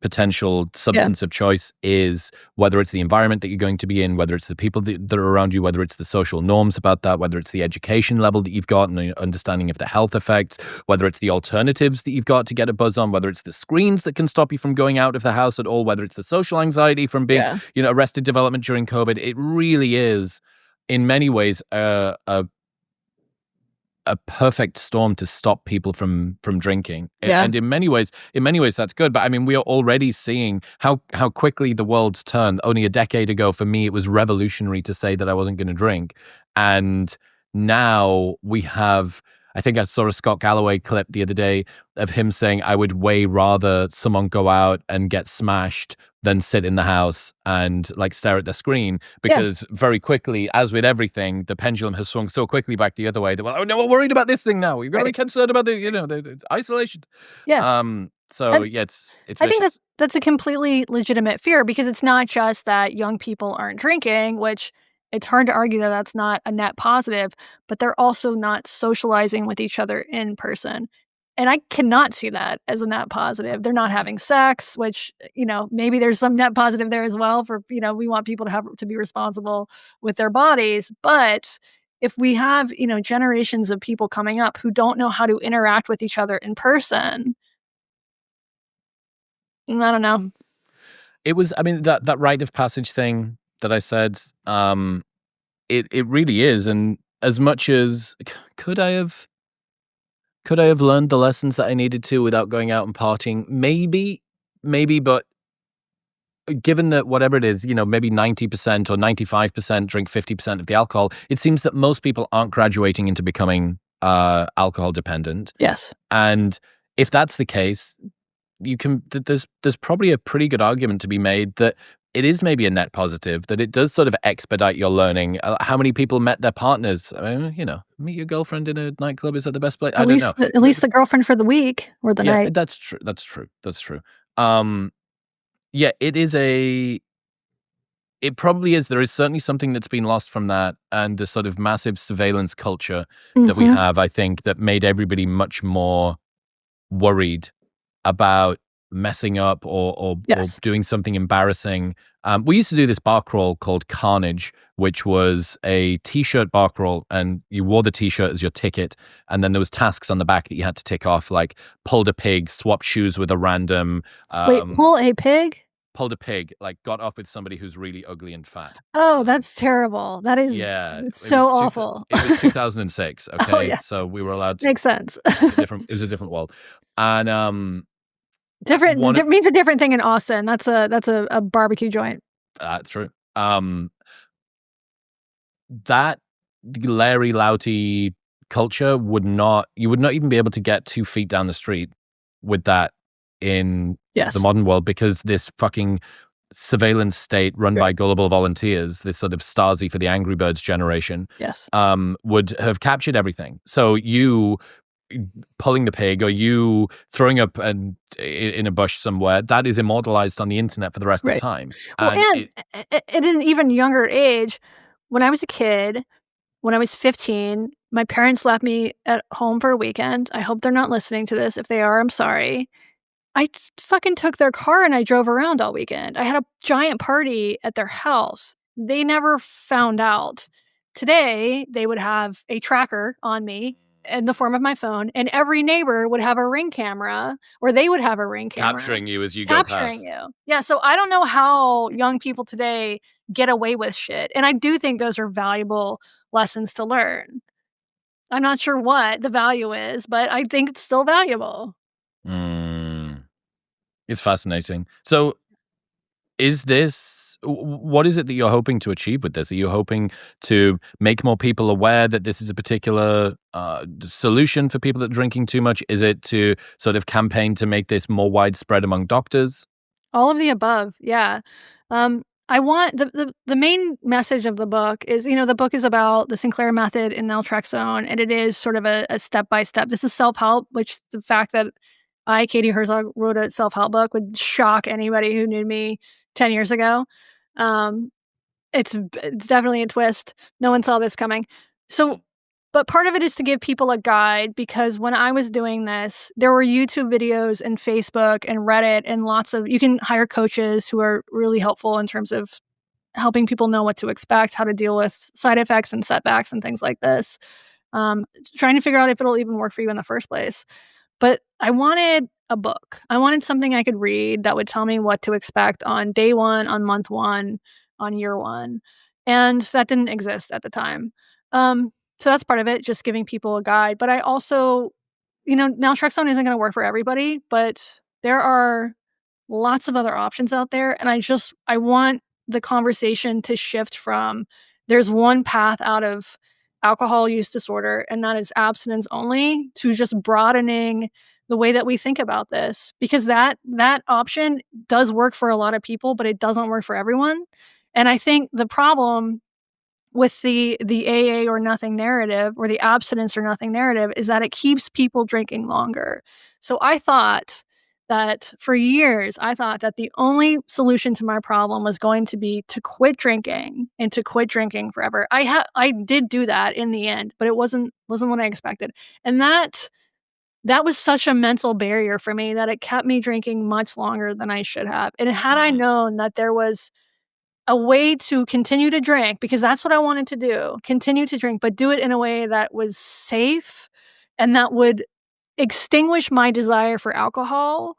potential Yeah. substance of choice is, whether it's the environment that you're going to be in, whether it's the people that are around you, whether it's the social norms about that, whether it's the education level that you've got and the understanding of the health effects, whether it's the alternatives that you've got to get a buzz on, whether it's the screens that can stop you from going out of the house at all, whether it's the social anxiety from being, Yeah. arrested development during COVID. It really is, in many ways, a perfect storm to stop people from drinking. Yeah. And in many ways that's good. But I mean, we are already seeing how quickly the world's turned. Only a decade ago, for me, it was revolutionary to say that I wasn't going to drink. And now we have, I think I saw a Scott Galloway clip the other day of him saying, I would way rather someone go out and get smashed than sit in the house and like stare at the screen, Yeah. because very quickly, as with everything, the pendulum has swung so quickly back the other way that, well, oh no, we're worried about this thing now. We've got to be Right. concerned about the isolation. Yes. So And yeah, it's I think vicious. that's a completely legitimate fear, because it's not just that young people aren't drinking, which it's hard to argue that that's not a net positive, but they're also not socializing with each other in person. And I cannot see that as a net positive. They're not having sex, which, maybe there's some net positive there as well for, we want people to be responsible with their bodies. But if we have, generations of people coming up who don't know how to interact with each other in person, I don't know. It was, I mean, that rite of passage thing that I said, it really is. And as much as could I have learned the lessons that I needed to without going out and partying? Maybe, but given that whatever it is, maybe 90% or 95% drink 50% of the alcohol, it seems that most people aren't graduating into becoming alcohol dependent. Yes. And if that's the case, there's probably a pretty good argument to be made that it is maybe a net positive, that it does sort of expedite your learning. How many people met their partners? I mean, meet your girlfriend in a nightclub. Is that the best place? I At don't know. least the at least the girlfriend for the week or the Yeah, night. that's true. That's true. That's true. Um, yeah, it probably is. There is certainly something that's been lost from that, and the sort of massive surveillance culture that we Mhm. have, I think, that made everybody much more worried about messing up or Yes. doing something embarrassing. We used to do this bar crawl called Carnage, which was a t-shirt bar crawl, and you wore the t-shirt as your ticket, and then there was tasks on the back that you had to tick off, like pulled a pig, swapped shoes with a random, Wait, pull a pig? pulled a pig, like got off with somebody who's really ugly and fat. Oh, Um, that's terrible. That is yeah, it so was awful. it was 2006. Oh, Okay, yeah. so we were allowed to. Makes sense. It was a different world, and Different one. means a different thing in Austin. That's a barbecue joint. True. That Larry Louty culture you would not even be able to get 2 feet down the street with that in the Yes. modern world, because this fucking surveillance state run Right. by gullible volunteers, this sort of Stasi for the Angry Birds generation, Yes. would have captured everything. So you pulling the pig or you throwing up in a bush somewhere, that is immortalized on the internet for the rest of Right. time. Well, And and it at an even younger age, when I was a kid, when I was 15, my parents left me at home for a weekend. I hope they're not listening to this. If they are, I'm sorry. I fucking took their car and I drove around all weekend. I had a giant party at their house. They never found out. Today, they would have a tracker on me in the form of my phone, and every neighbor would have a Ring camera, or they would have a Ring camera. Capturing you as you go Capturing past. you. Yeah, so I don't know how young people today get away with shit, and I do think those are valuable lessons to learn. I'm not sure what the value is, but I think it's still valuable. It's fascinating. So what is it that you're hoping to achieve with this? Are you hoping to make more people aware that this is a particular solution for people that are drinking too much? Is it to sort of campaign to make this more widespread among doctors? All of the above, yeah. I want the main message of the book is, the book is about the Sinclair method and naltrexone, and it is sort of a step-by-step. This is self-help, which the fact that I, Katie Herzog, wrote a self-help book would shock anybody who knew me 10 years ago. It's definitely a twist. No one saw this coming. So, but part of it is to give people a guide, because when I was doing this, there were YouTube videos and Facebook and Reddit and you can hire coaches who are really helpful in terms of helping people know what to expect, how to deal with side effects and setbacks and things like this. Trying to figure out if it'll even work for you in the first place. But I wanted a book. I wanted something I could read that would tell me what to expect on day one, on month one, on year one. And that didn't exist at the time. So that's part of it, just giving people a guide. But I also, naltrexone isn't going to work for everybody, but there are lots of other options out there. And I want the conversation to shift from there's one path out of alcohol use disorder, and that is abstinence only, to just broadening the way that we think about this, because that option does work for a lot of people, but it doesn't work for everyone. And I think the problem with the AA or nothing narrative, or the abstinence or nothing narrative, is that it keeps people drinking longer. So for years, I thought that the only solution to my problem was going to be to quit drinking, and to quit drinking forever. I did do that in the end, but it wasn't what I expected. And that was such a mental barrier for me that it kept me drinking much longer than I should have. And had I known that there was a way to continue to drink, because that's what I wanted to do, continue to drink, but do it in a way that was safe and that would extinguish my desire for alcohol,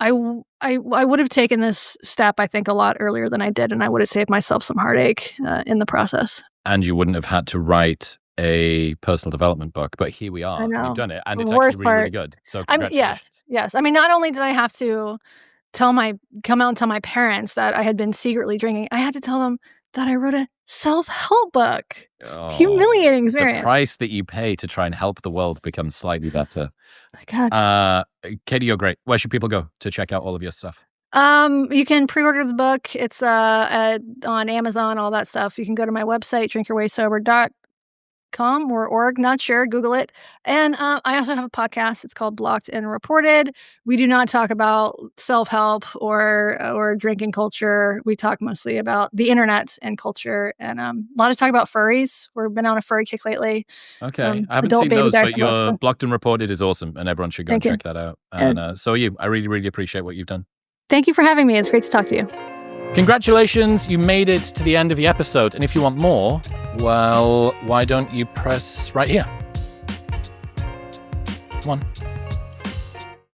I would have taken this step, I think, a lot earlier than I did, and I would have saved myself some heartache in the process. And you wouldn't have had to write a personal development book, but here we are. I know. You've done it, and The it's worst actually really, really part- good. So congratulations. Yes. I mean, not only did I have to come out and tell my parents that I had been secretly drinking, I had to tell them that I wrote a self-help book. It's a humiliating experience. The price that you pay to try and help the world becomes slightly better. My God. Katie, you're great. Where should people go to check out all of your stuff? You can pre-order the book. It's on Amazon, all that stuff. You can go to my website, drinkyourwaysober.com or org, not sure, Google it. And I also have a podcast. It's called Blocked and Reported. We do not talk about self-help or drinking culture. We talk mostly about the internet and culture, and a lot of talk about furries. We've been on a furry kick lately. Okay, I haven't seen those, but your Blocked and Reported is awesome, and everyone should go and check that out. And so are you. I really, really appreciate what you've done. Thank you for having me. It's great to talk to you. Congratulations, you made it to the end of the episode. And if you want more, well, why don't you press right here?